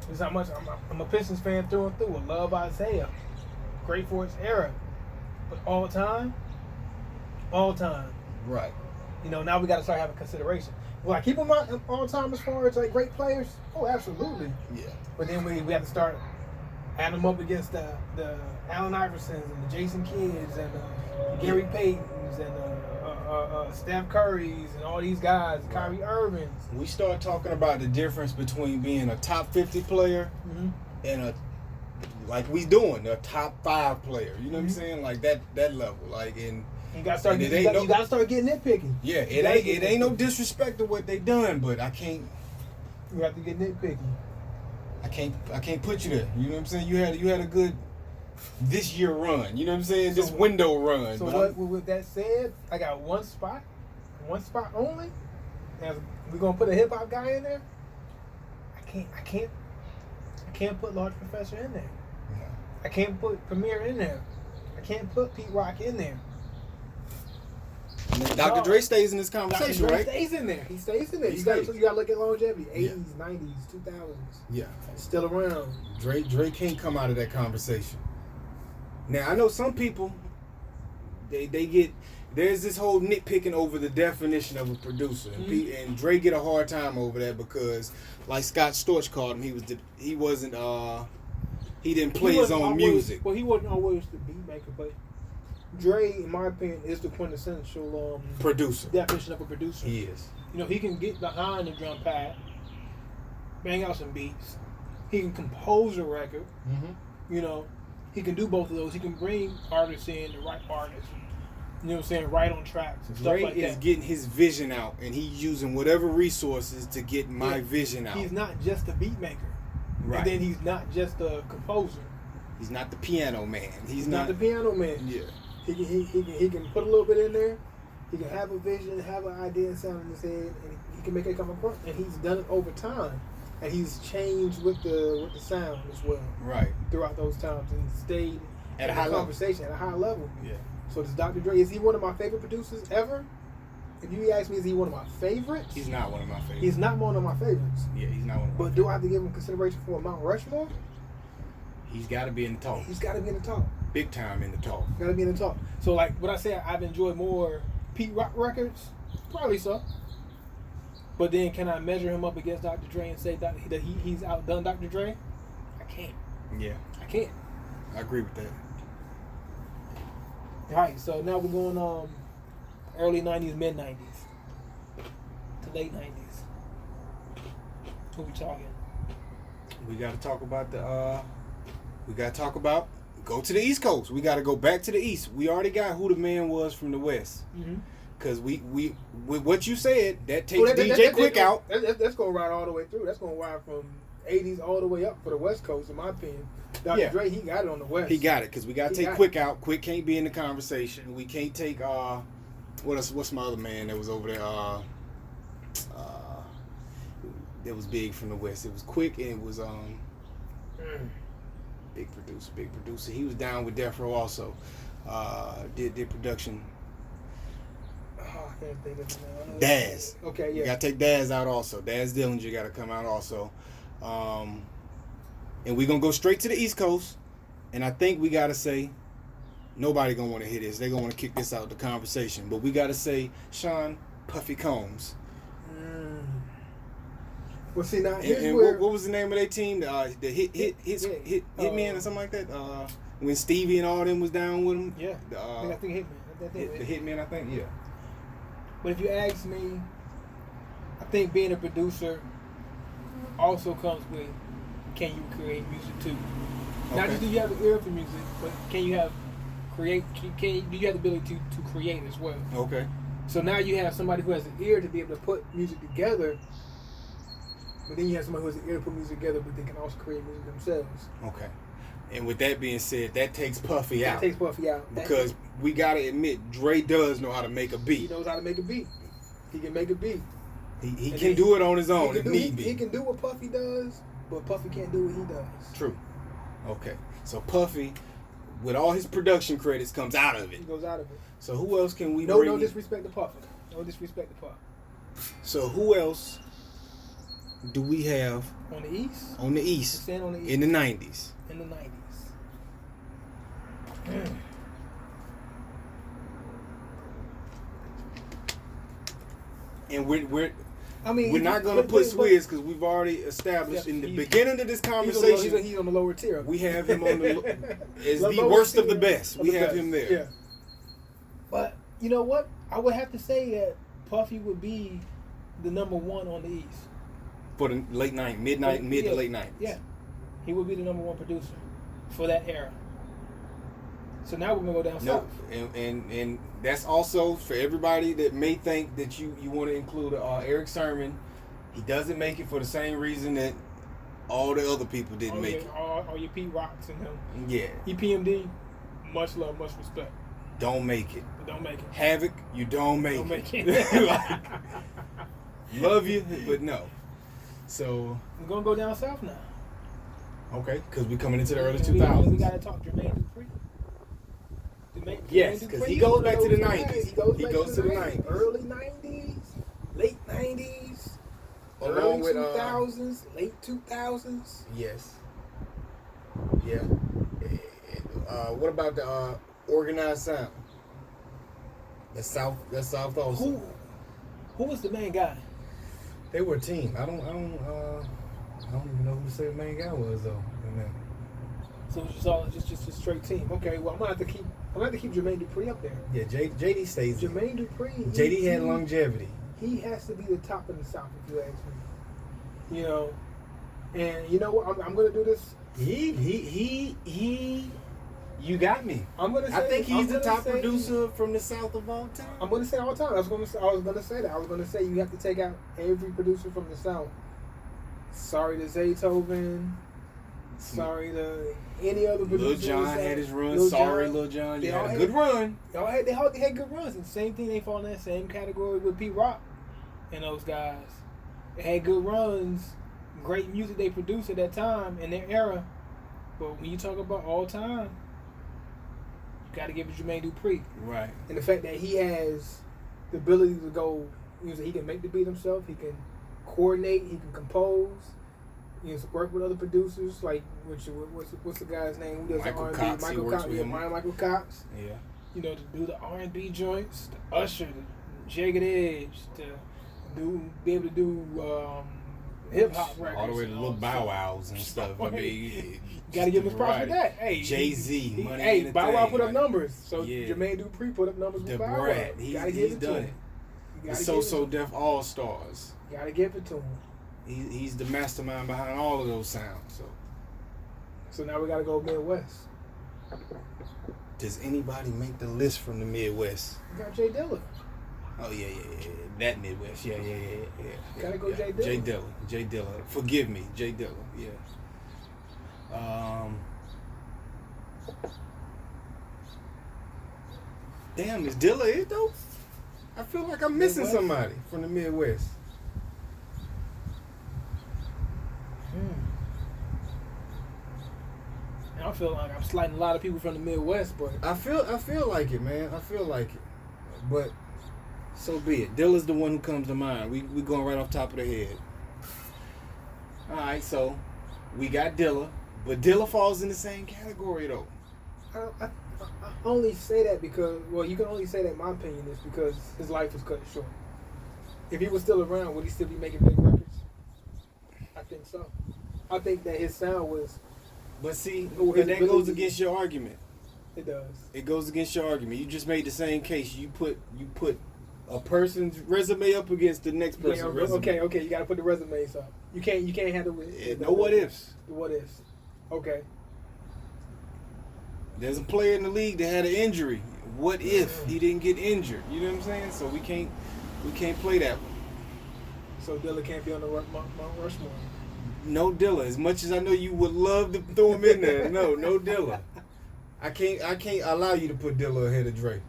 This is how much I'm a Pistons fan through and through. I love Isaiah. Great for its era. But all time. Right. You know, now we got to start having consideration. Will I keep them all time as far as like great players? Oh, absolutely. Yeah. But then we have to start adding them up against the Allen Iversons and the Jason Kidds and the Gary Paytons and Steph Currys and all these guys, Kyrie Irvings. We start talking about the difference between being a top 50 player and like we doing, a top 5 player. You know what I'm saying? Like that level. Like in. You gotta start. You gotta start getting nitpicky. Yeah, it ain't no disrespect to what they done, but I can't. You have to get nitpicky. I can't put you there. You know what I'm saying? You had a good this year run. You know what I'm saying? This window run. So with that said, I got one spot only. And we're gonna put a hip hop guy in there. I can't put Large Professor in there. No. I can't put Premier in there. I can't put Pete Rock in there. Dr. Dre stays in this conversation, Dr. Dre right? stays in there. He stays in there. He You stays. gotta look at longevity. 80s, 90s, 2000s. Yeah. Still around. Dre can't come out of that conversation. Now I know some people they get there's this whole nitpicking over the definition of a producer, and Dre get a hard time over that because, like Scott Storch called him, he didn't play his own music. Well, he wasn't always the beat maker, but Dre, in my opinion, is the quintessential Producer. definition of a producer. He is. You know, he can get behind the drum pad, bang out some beats. He can compose a record. You know, he can do both of those. He can bring artists in, the right artists. You know what I'm saying? Right on tracks and Dre stuff like is that. getting his vision out, and he's using whatever resources to get my vision out. He's not just a beat maker. Right. And then he's not just a composer. He's not the piano man. He's not the piano man. Yeah. He can put a little bit in there. He can have a vision, have an idea and sound in his head, and he can make it come apart. And he's done it over time, and he's changed with the sound as well. Right. Throughout those times, and he stayed At a in high the level. conversation at a high level. Yeah. So does Dr. Dre? Is he one of my favorite producers ever? If you ask me, is he one of my favorites? He's not one of my favorites. He's not one of my favorites. Yeah, he's not one of my But do I have to give him consideration for a Mount Rushmore? He's got to be in the talk. He's got to be in the talk. Big time in the talk. Got to be in the talk. So like what I said, I've enjoyed more Pete Rock records, probably so. But then can I measure him up against Dr. Dre and say that he's outdone Dr. Dre? I can't. Yeah, I can't. I agree with that. All right, so now we're going early 90s, mid 90s to late 90s. Who we talking? We got to talk about go to the East Coast. We got to go back to the East. We already got who the man was from the West. Because we with what you said, that takes DJ Quick out. That's going to ride all the way through. That's going to ride from 80s all the way up for the West Coast, in my opinion. Dr. Dre, he got it on the West. He got it because we got to take Quick out. Quick can't be in the conversation. We can't take what's my other man that was over there? That was big from the West. It was Quick and it was big producer. He was down with Death Row also. Did production. I can't think of it now. Daz. Okay, yeah. You gotta take Daz out also. Daz Dillinger gotta come out also. And we're gonna go straight to the East Coast. And I think we gotta say nobody gonna wanna hear this. They're gonna wanna kick this out of the conversation. But we gotta say Sean Puffy Combs. Well, see now, And what was the name of their team? The Hitman or something like that. When Stevie and all them was down with him. Yeah. I think Hitman. The Hitman, I think. Yeah. But if you ask me, I think being a producer also comes with, can you create music too? Not just do you have an ear for music, but can you have create? Do you have the ability to create as well? Okay. So now you have somebody who has an ear to be able to put music together, but then you have somebody who has an ear to put music together, but they can also create music themselves. Okay. And with that being said, that takes Puffy out. That takes Puffy out. Because we gotta admit, Dre does know how to make a beat. He knows how to make a beat. He can make a beat. He can do it on his own if need be. He can do what Puffy does, but Puffy can't do what he does. True. Okay. So Puffy, with all his production credits, comes out of it. He goes out of it. So who else can we No bring? No disrespect to Puffy. No disrespect to Puffy. So who else do we have on the East? On the East. On the East. In the 90s. In the 90s. And we're not going to put Swizz because we've already established in the beginning of this conversation. He's on the lower tier. We have him on the as the worst of the best. We have him there. Yeah. But you know what? I would have to say that Puffy would be the number one on the East for the mid to late 90s. Yeah, he would be the number one producer for that era. So now we're gonna go down south. And that's also for everybody that may think that you want to include Eric Sermon. He doesn't make it for the same reason that all the other people didn't make it. All your Pete Rocks and him. Yeah. EPMD, much love, much respect. Don't make it. Don't make it. Havoc, you don't make it. Like, love you, but no. So we're gonna go down south now. Okay, because we're coming into the early 2000s. We gotta talk Jermaine Dupri. Yes, because he goes back to the 90s. He goes to the 90s. Early 90s, late 90s, along with 2000s, late 2000s. Yes. Yeah. What about the Organized Sound? That's South also. Who was the main guy? They were a team. I don't even know who the main guy was though. So it's just all just a straight team. Okay, well I'm gonna have to keep Jermaine Dupri up there. Yeah, JD stays. Jermaine Dupri. JD had longevity. He has to be the top in the South, if you ask me. You know, and you know what? I'm gonna do this. You got me. I think he's the top producer from the South of all time. I'm gonna say all the time. I was gonna say that. I was gonna say you have to take out every producer from the South. Sorry to Zaytoven. Sorry to any other producer. Lil Jon had his run. Lil Jon. You had a good run. They had good runs. And same thing, they fall in that same category with Pete Rock and those guys. They had good runs, great music they produced at that time in their era. But when you talk about all time, you got to give it Jermaine Dupri. Right. And the fact that he has the ability to go, he can make the beat himself, he can coordinate, he can compose. He has worked with other producers, like what's the guy's name? Who does Michael the R&B? Cox. Michael Cox. Michael Cox. Yeah. You know, to do the R&B joints, the Usher, the Jagged Edge, to be able to do hip hop records, all the way to little Bow Wows and stuff. I mean, gotta give him props for that. Hey, Jay-Z, money. Hey, Bow Wow put up numbers, so yeah. Jermaine Dupri put up numbers with Bow Wow. He's done it. The So Def All Stars. Gotta give it to him. He's the mastermind behind all of those sounds. So now we gotta go Midwest. Does anybody make the list from the Midwest? We got Jay Dilla. Oh yeah. That Midwest. Yeah. Gotta go Jay Dilla. Jay Dilla. Forgive me, Jay Dilla. Yeah. Damn, is Dilla it though? I feel like I'm missing somebody from the Midwest. I feel like I'm sliding a lot of people from the Midwest, but I feel like it, man. I feel like it. But so be it. Dilla's the one who comes to mind. We going right off top of the head. All right, so we got Dilla, but Dilla falls in the same category though. I only say that because, well, you can only say that in my opinion is because his life was cut short. If he was still around, would he still be making big records? I think so. I think that his sound was. But see, that goes against your argument. It does. It goes against your argument. You just made the same case. You put a person's resume up against the next person's resume. Okay. You got to put the resumes up. You can't have it with no what ifs. The what ifs. Okay. There's a player in the league that had an injury. What if he didn't get injured? You know what I'm saying? So we can't play that one. So Dilla can't be on the Mount Rushmore. No Dilla. As much as I know you would love to throw him in there, no Dilla. I can't allow you to put Dilla ahead of Dre.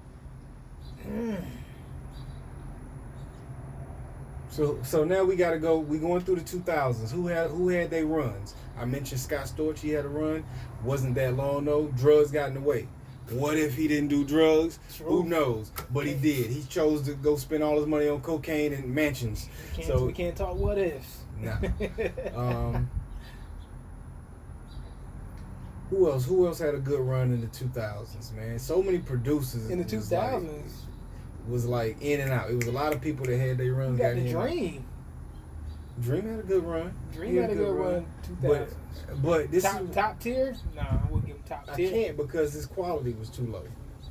So now we gotta go. We going through the 2000s. Who had their runs? I mentioned Scott Storch. He had a run. Wasn't that long though. Drugs got in the way. What if he didn't do drugs? True. Who knows? But he did. He chose to go spend all his money on cocaine and mansions. We can't talk what ifs. Nah. Who else had a good run in the 2000s, man? So many producers in the 2000s was like in and out. It was a lot of people that had their runs. You got the Dream. Dream had a good run. Dream had a good run. 2000s. But this top tier? Nah, I wouldn't give him top tier. I can't because his quality was too low.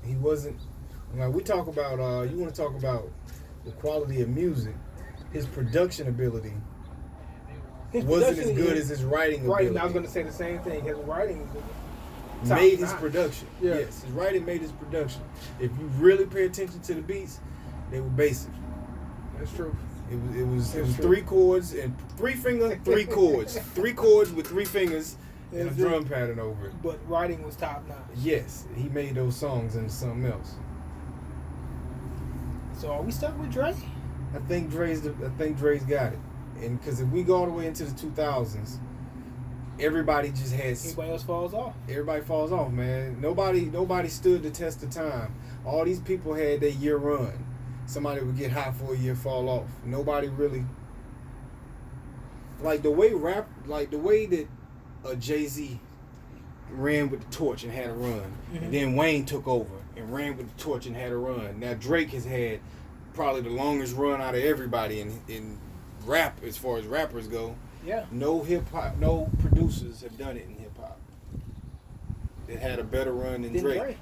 He wasn't. Like we talk about. You want to talk about the quality of music? His production ability wasn't as good as his writing ability. Right. I was going to say the same thing. His writing made his production. Yeah. Yes, his writing made his production. If you really pay attention to the beats, they were basic. That's true. It was 3 chords and 3 chords. 3 chords with 3 fingers and a drum pattern over it. But writing was top notch. Yes, he made those songs into something else. So are we stuck with Dre? I think Dre's got it. And because if we go all the way into the 2000s, everybody just has. Everybody else falls off. Everybody falls off, man. Nobody stood the test of time. All these people had their year run. Somebody would get hot for a year, fall off. Nobody really. Like the way that Jay-Z ran with the torch and had a run. Mm-hmm. And then Wayne took over and ran with the torch and had a run. Now Drake has had probably the longest run out of everybody in rap as far as rappers go. Yeah. No hip-hop, no producers have done it in hip-hop that had a better run than Drake.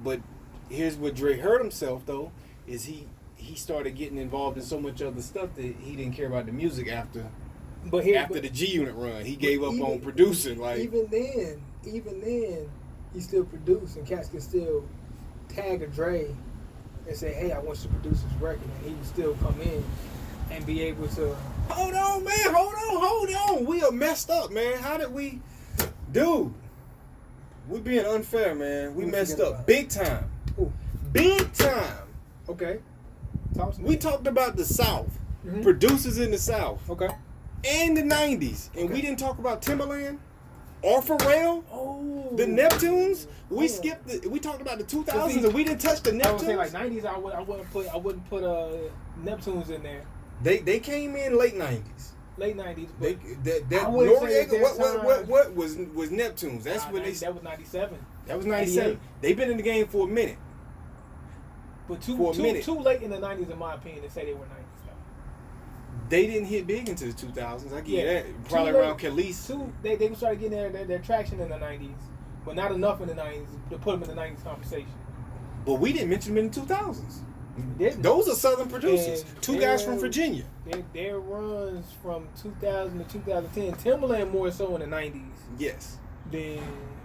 But here's what Drake hurt himself, though, is he started getting involved in so much other stuff that he didn't care about the music after the G Unit run. He gave up on producing. Like even then, he still produced, and cats can still tag a Dre and say, "Hey, I want you to produce this record," and he would still come in and be able to. Hold on, man. Hold on. We are messed up, man. How did we, dude? We're being unfair, man. We messed up big time. Ooh. Big time. Okay. We talked about the South, producers in the South. Okay. And the 90s. And we didn't talk about Timbaland or Pharrell. Oh. The Neptunes. We talked about the 2000s and we didn't touch the Neptunes. I would say like 90s, I wouldn't put Neptunes in there. They came in late 90s. Late 90s. What was Neptunes? That's when they. That was 97. That was 97. They've been in the game for a minute. But too late in the 90s, in my opinion, to say they were 90s. They didn't hit big into the 2000s. I give you that. Probably around Khalees. They started getting their traction in the 90s, but not enough in the 90s to put them in the 90s conversation. But we didn't mention them in the 2000s. Didn't. Those are Southern producers. Two guys from Virginia. Their runs from 2000 to 2010. Timbaland more so in the 90s. Yes. Than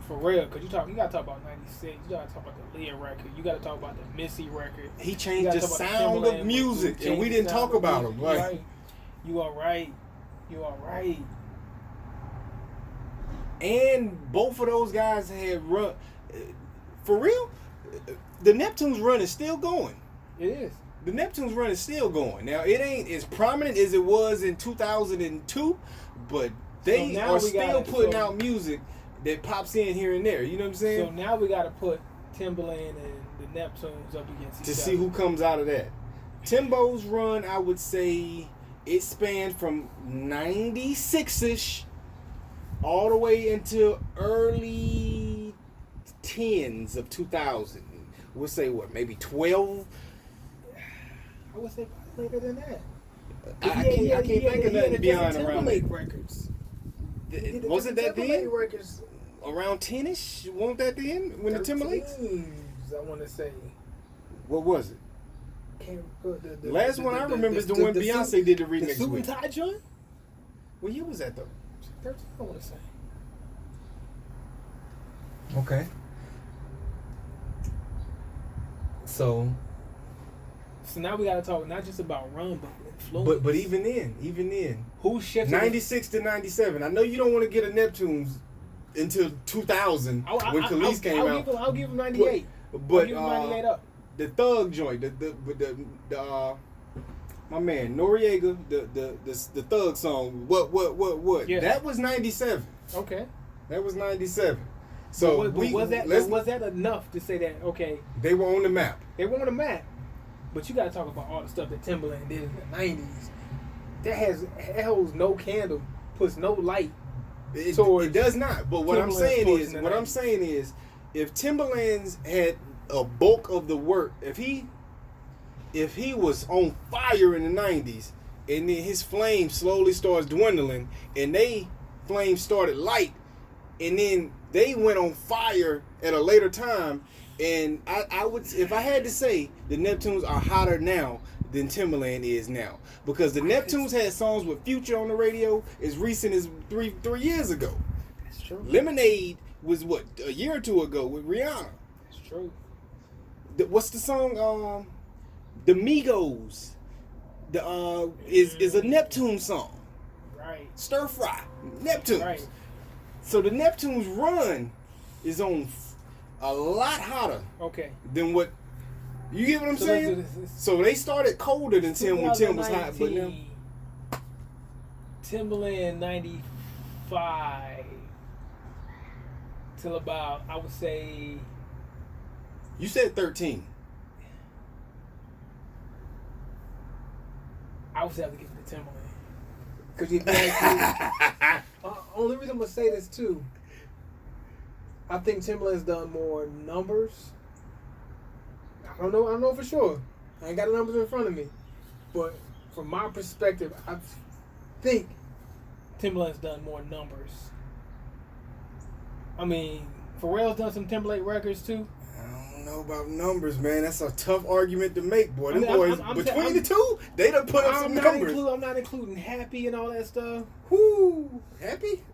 Pharrell, because you got to talk about 96. You got to talk about the Leah record. You got to talk about the Missy record. He changed the sound of music, and we didn't talk about him. Right. You are right. And both of those guys had run. For real, the Neptunes run is still going. It is. The Neptunes run is still going. Now, it ain't as prominent as it was in 2002, but they are still putting out music that pops in here and there. You know what I'm saying? So now we got to put Timbaland and the Neptunes up against each other. To see who comes out of that. Timbo's run, I would say, it spanned from 96-ish all the way into early 10s of 2000. We'll say, what, maybe 12? I would say later than that. I can't think of nothing beyond around Timberlake records. Wasn't that then? Records around 10-ish? Wasn't that then? When the Timberlakes? I want to say. What was it? The last one I remember is the one Beyonce did the remix with. The Suit and Tie joint? What year was that though? 13, I want to say. Okay. So now we gotta talk not just about run, but influence. but even then, who shifted? 96 to 97. I know you don't want to get a Neptunes until 2000 when Khalees came out. I'll give him 98. But I'll give him 98 up. The Thug joint, the my man Noriega, the Thug song, what? Yeah. That was 97. Okay. That was 97. So was that enough to say that okay? They were on the map. They were on the map. But you gotta talk about all the stuff that Timberland did in the 90s. That holds no candle, puts no light. It does not. But what I'm saying is, if Timberland's had a bulk of the work, if he was on fire in the 90s, and then his flame slowly starts dwindling, and they flame started light, and then they went on fire at a later time, and I would, if I had to say, the Neptunes are hotter now than Timberland is now, because the Neptunes had songs with Future on the radio as recent as three years ago. That's true. Lemonade was what, a year or two ago with Rihanna. That's true. What's the song? The Migos. Is a Neptune song. Right. Stir Fry. Neptunes. Right. So the Neptunes run is on a lot hotter. Okay. Than what you get what I'm saying? So they started colder than Tim when Tim was hot, but now Timberland 95 till about, I would say, you said 13. I would have to give it to Timberland. Because only reason I'm gonna say this too, I think Timberland's done more numbers. I don't know for sure. I ain't got the numbers in front of me, but from my perspective, I think Timberland's done more numbers. I mean, Pharrell's done some Timberlake records too. I don't know about numbers, man. That's a tough argument to make, boy. Them I'm between the two, they done put up some numbers. I'm not including Happy and all that stuff. Whoo, Happy?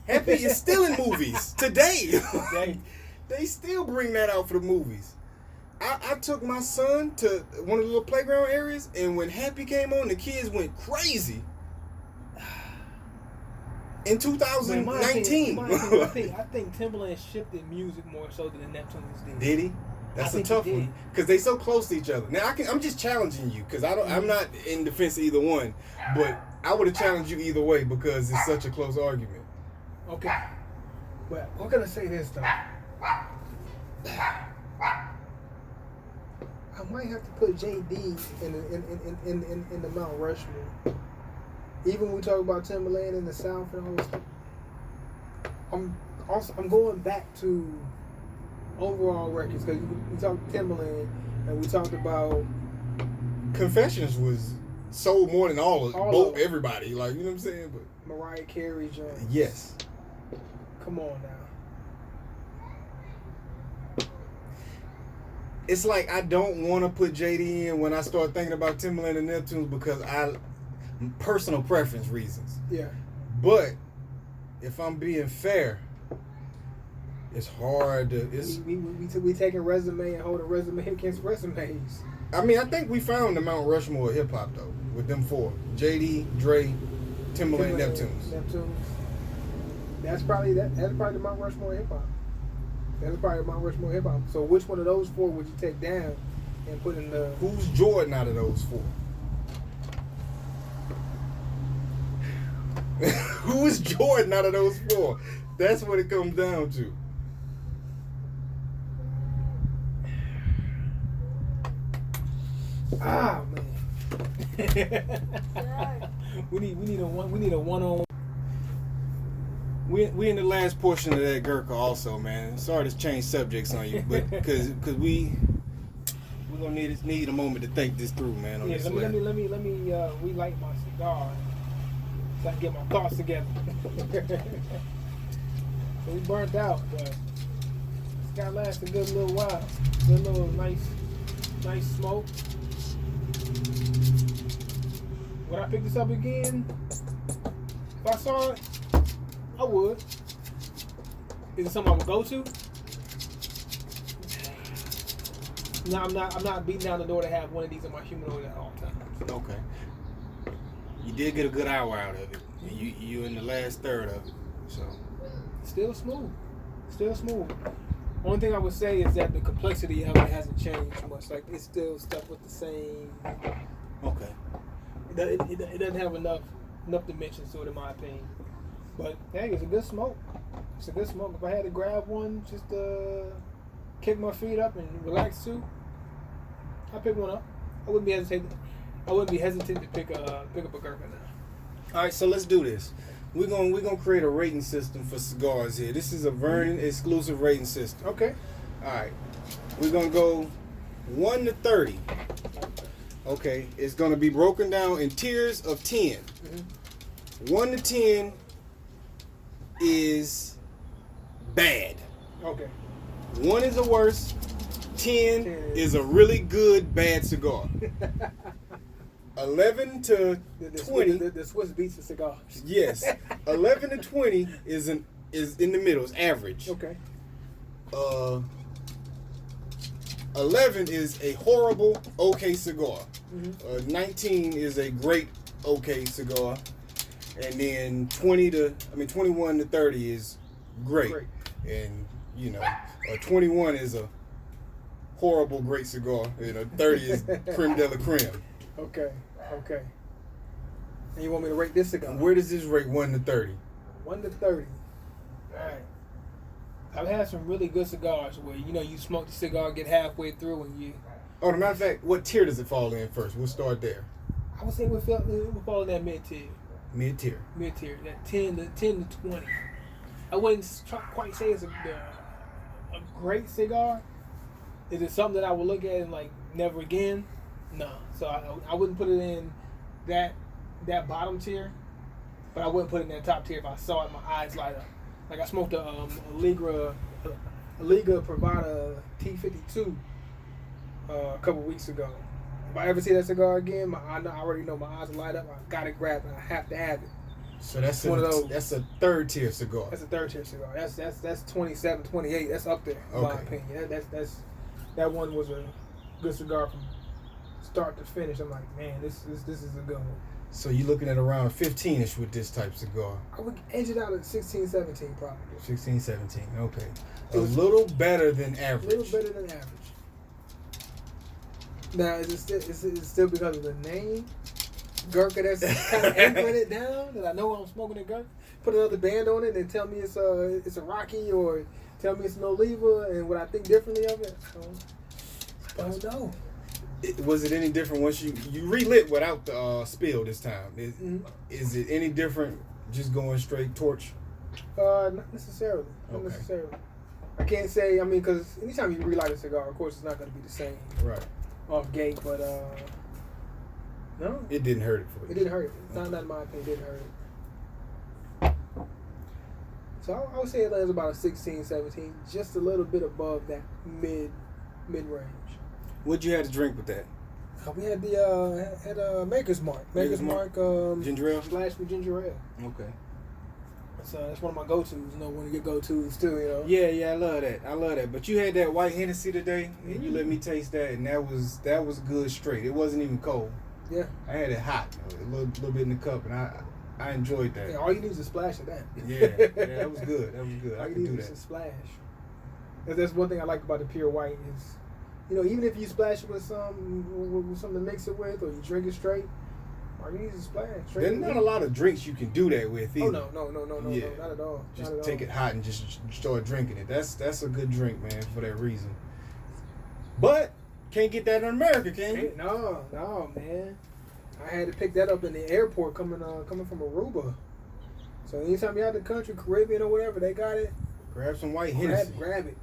Happy is still in movies today. They still bring that out for the movies. I took my son to one of the little playground areas, and when Happy came on, the kids went crazy. In 2019. I think Timberland shifted music more so than the Neptunes did. Did he? That's a tough one because they so close to each other. Now I'm just challenging you because I'm not in defense of either one, but I would have challenged you either way because it's such a close argument. Okay, well, we're gonna say this though. I might have to put JD in the Mount Rushmore. Even when we talk about Timberland in the South and all this stuff, I'm going back to overall records because we talked Timberland and we talked about Confessions was sold more than everybody. Like, you know what I'm saying? But Mariah Carey joints. Yes. Come on now. It's like I don't want to put JD in when I start thinking about Timberland and Neptunes because personal preference reasons. Yeah. But if I'm being fair, it's hard to. We taking resume and holding resume against resumes. I mean, I think we found the Mount Rushmore hip hop though with them four: JD, Dre, Timberland, Neptunes. That's probably the Mount Rushmore hip hop. That's probably Mount Rushmore hip hop. So which one of those four would you take down and put in the? Who's Jordan out of those four? Who is Jordan out of those four? That's what it comes down to. Ah man. we need a one on. We in the last portion of that Gurkha also, man. Sorry to change subjects on you, but because we're gonna need a moment to think this through, man. On this let me relight my cigar so I can get my thoughts together. So we burnt out, but it's gotta last a good little while. Good little nice smoke. Would I pick this up again? If I saw it, I would. Is it something I would go to? No, I'm not beating down the door to have one of these in my humidor at all times. Okay. You did get a good hour out of it. And you in the last third of it. So Still smooth. Only thing I would say is that the complexity of it hasn't changed much. Like, it's still stuck with the same. okay. It doesn't have enough dimensions to it, in my opinion. But hey, it's a good smoke. If I had to grab one just to kick my feet up and relax too, I'd pick one up. I wouldn't be hesitant to pick up a Gurkha now. All right, so let's do this. We're gonna create a rating system for cigars here. This is a Vernon exclusive rating system. Okay. All right, we're gonna go 1 to 30. Okay, it's gonna be broken down in tiers of 10. 1 to 10 is bad. Okay. 1 is the worst. 10 is a really good bad cigar. 11 to 20. The Swiss beats the cigars. Yes. 11 to 20 is in the middle. It's average. Okay. 11 is a horrible okay cigar. 19 is a great okay cigar. And then 21 to 30 is great. And 21 is a horrible great cigar. 30 is creme de la creme. Okay. And you want me to rate this cigar? Where does this rate 1 to 30? 1 to 30. All right. I've had some really good cigars where you smoke the cigar, get halfway through, and you. Oh, as a matter of fact, what tier does it fall in first? We'll start there. I would say we fall in that mid tier. Mid tier. That 10 to 20. I wouldn't quite say it's a great cigar. Is it something that I would look at and like never again? No. So I wouldn't put it in that bottom tier, but I wouldn't put it in that top tier if I saw it, my eyes light up. Like I smoked a Liga Privada T52 a couple weeks ago. If I ever see that cigar again, I already know my eyes will light up. I gotta grab it. I have to have it. So that's one of those. That's a third tier cigar. That's a third tier cigar. That's 27, 28. That's up there in my opinion. That one was a good cigar from start to finish. I'm like, man, this is a good one. So you're looking at around 15-ish with this type of cigar. I would edge it out at 16, 17 probably. 16, 17. Okay. A little better than average. A little better than average. Now, is it still because of the name? Gurkha that's kind of anchoring it down? That I know I'm smoking a Gurkha? Put another band on it and tell me it's a Rocky or tell me it's an Oliva and what I think differently of it? I don't know. Was it any different once you relit without the spill this time? Is it any different just going straight torch? Not necessarily. Not necessarily. I can't say, because anytime you relight a cigar, of course, it's not going to be the same. Right. Off gate, but no. It didn't hurt it for you. It didn't hurt it. Not in my opinion, it didn't hurt it. So I would say it lands about a 16, 17, just a little bit above that mid range. What'd you have to drink with that? We had the Maker's Mark. Maker's Mark ginger ale? Splash with ginger ale. Okay. So that's one of my go-tos. One of your go-tos too. Yeah, I love that. But you had that white Hennessy today, and you let me taste that, and that was good straight. It wasn't even cold. Yeah. I had it hot, a little bit in the cup, and I enjoyed that. Yeah, all you need is a splash of that. Yeah, that was good. I can do that. A splash. That's one thing I like about the pure white is, even if you splash it with something to mix it with, or you drink it straight, all you need is a splash. There's not a lot of drinks you can do that with either. Oh no, not at all. Just take it hot and just start drinking it. That's a good drink, man, for that reason. But can't get that in America, can you? No, man. I had to pick that up in the airport coming from Aruba. So anytime you're out of the country, Caribbean or whatever, they got it. Grab some white Hennessy. Grab it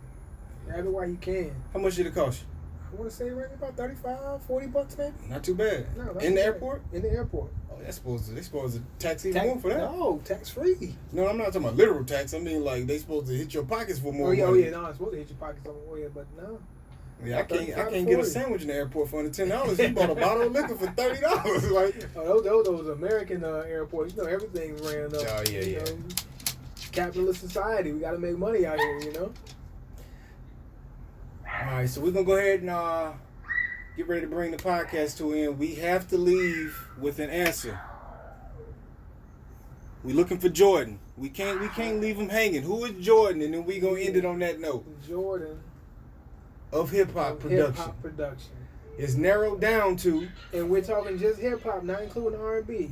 while you can. How much did it cost you? I want to say right about $35, $40 maybe. Not too bad. No, in the airport? In the airport. Oh, they supposed to tax even more for that. No, tax free. No, I'm not talking about literal tax. I mean like they supposed to hit your pockets for more money. Oh yeah, no, it's supposed to hit your pockets more, but no. Yeah, I can't get a sandwich in the airport for under $10. You bought a bottle of liquor for $30. Like, those American airports, everything ran up. Oh yeah. Capitalist society, we got to make money out here, right, so we're gonna go ahead and get ready to bring the podcast to an end. We have to leave with an answer. We looking for Jordan. We can't leave him hanging. Who is Jordan? And then we gonna end it on that note. Jordan Of hip hop production. Hip hop production. It's narrowed down to, and we're talking just hip hop, not including R&B.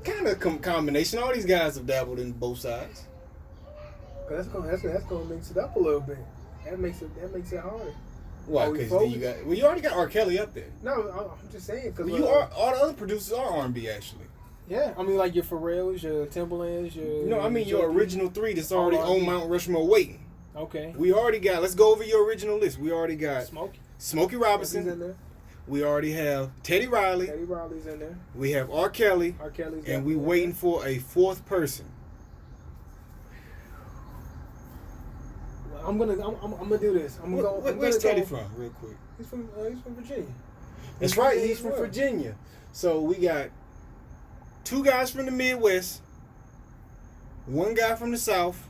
kind of combination. All these guys have dabbled in both sides. That's gonna mix it up a little bit. That makes it harder. Why? Because you already got R. Kelly up there. No, I'm just saying because all the other producers are R&B actually. Yeah, I mean like your Pharrells, your Timbalands, your original three that's already on Mount Rushmore waiting. Okay. We already got. Let's go over your original list. We already got Smokey Robinson. In there. We already have Teddy Riley. Teddy Riley's in there. We have R. Kelly. R. Kelly's and we waiting for a fourth person. I'm gonna do this. Where's Teddy from, real quick? He's from Virginia. That's right. He's from Virginia. So we got two guys from the Midwest, one guy from the South,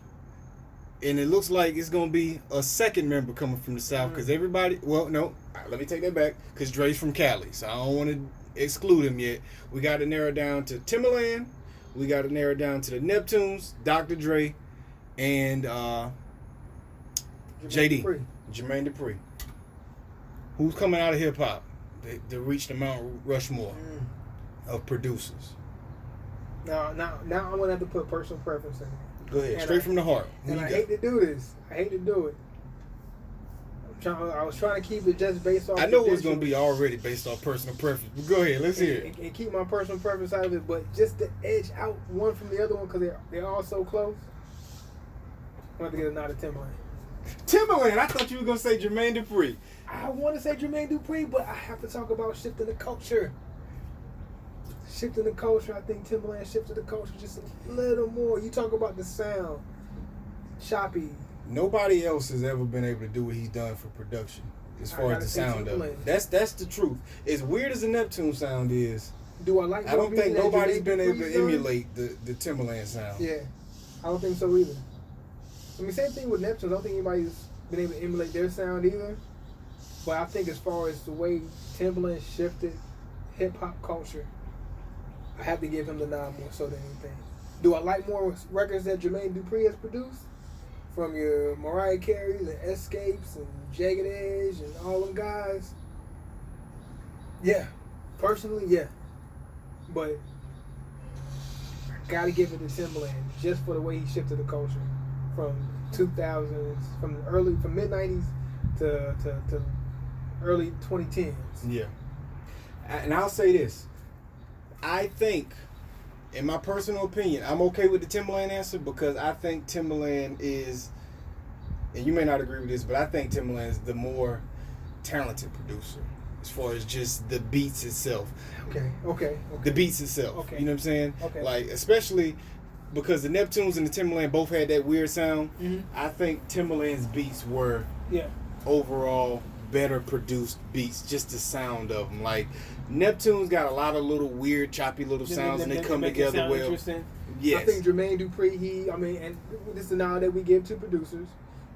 and it looks like it's gonna be a second member coming from the South because everybody. Well, no, let me take that back because Dre's from Cali, so I don't want to exclude him yet. We got to narrow down to Timbaland. We got to narrow down to the Neptunes, Dr. Dre, and Jermaine Dupri. Who's coming out of hip hop to reach the Mount Rushmore of producers? Now I'm gonna have to put personal preference in it. Go ahead, straight from the heart. And I hate to do this. I hate to do it. I was trying to keep it just based off. I know it was gonna be already based off personal preference. But go ahead, let's hear it. And keep my personal preference out of it, but just to edge out one from the other one because they're all so close. I'm gonna have to get another Timbaland. Timbaland, I thought you were gonna say Jermaine Dupri. I want to say Jermaine Dupri, but I have to talk about shifting the culture. Shifting the culture, I think Timbaland shifted the culture just a little more. You talk about the sound, choppy. Nobody else has ever been able to do what he's done for production, as far as the sound of it. That's the truth. As weird as the Neptune sound is, I don't think nobody's been able to emulate the Timbaland sound. Yeah, I don't think so either. I mean, same thing with Neptune. I don't think anybody's been able to emulate their sound either. But I think as far as the way Timbaland shifted hip hop culture, I have to give him the nod more so than anything. Do I like more records that Jermaine Dupri has produced? From your Mariah Careys and Escapes and Jagged Edge and all them guys? Yeah. Personally, yeah. But I gotta give it to Timbaland just for the way he shifted the culture from 2000s, from mid-90s to early 2010s. Yeah. And I'll say this. I think, in my personal opinion, I'm okay with the Timbaland answer because I think Timbaland is, and you may not agree with this, but I think Timbaland is the more talented producer as far as just the beats itself. Okay. The beats itself. Okay. You know what I'm saying? Okay. Like, especially because the Neptunes and the Timbaland both had that weird sound. Mm-hmm. I think Timbaland's beats were overall better produced beats, just the sound of them. Like, Neptune's got a lot of little weird, choppy little sounds, and they come together well. Yes. I think Jermaine Dupri, and this is the nod that we give to producers,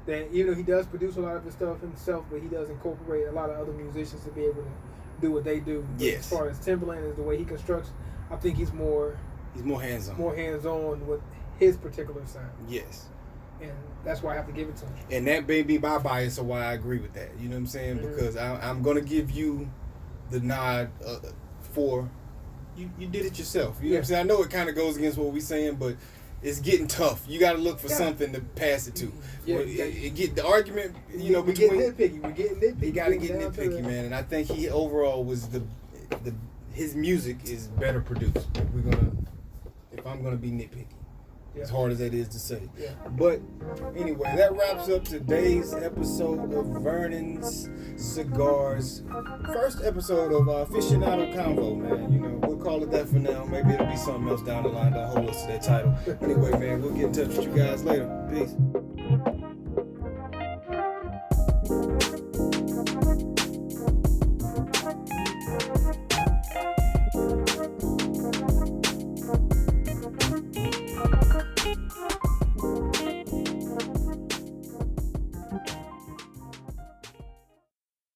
that even though he does produce a lot of the stuff himself, but he does incorporate a lot of other musicians to be able to do what they do. Yes. As far as Timbaland is the way he constructs, I think he's more hands-on. More hands-on with his particular sound. Yes. And that's why I have to give it to him. And that may be my bias of why I agree with that. You know what I'm saying? Mm-hmm. Because I'm going to give you the nod for you did it yourself. You know what I'm saying? I know it kind of goes against what we're saying, but it's getting tough. You got to look for something to pass it to. Yeah, it get the argument, between... We're getting nitpicky. You got to get nitpicky, man. And I think he overall was his music is better produced. If I'm going to be nitpicky. As hard as that is to say. Yeah. But anyway, that wraps up today's episode of Vernon's Cigars. First episode of Aficionado Convo, man. We'll call it that for now. Maybe it'll be something else down the line. Don't hold us to that title. Anyway, man, we'll get in touch with you guys later. Peace.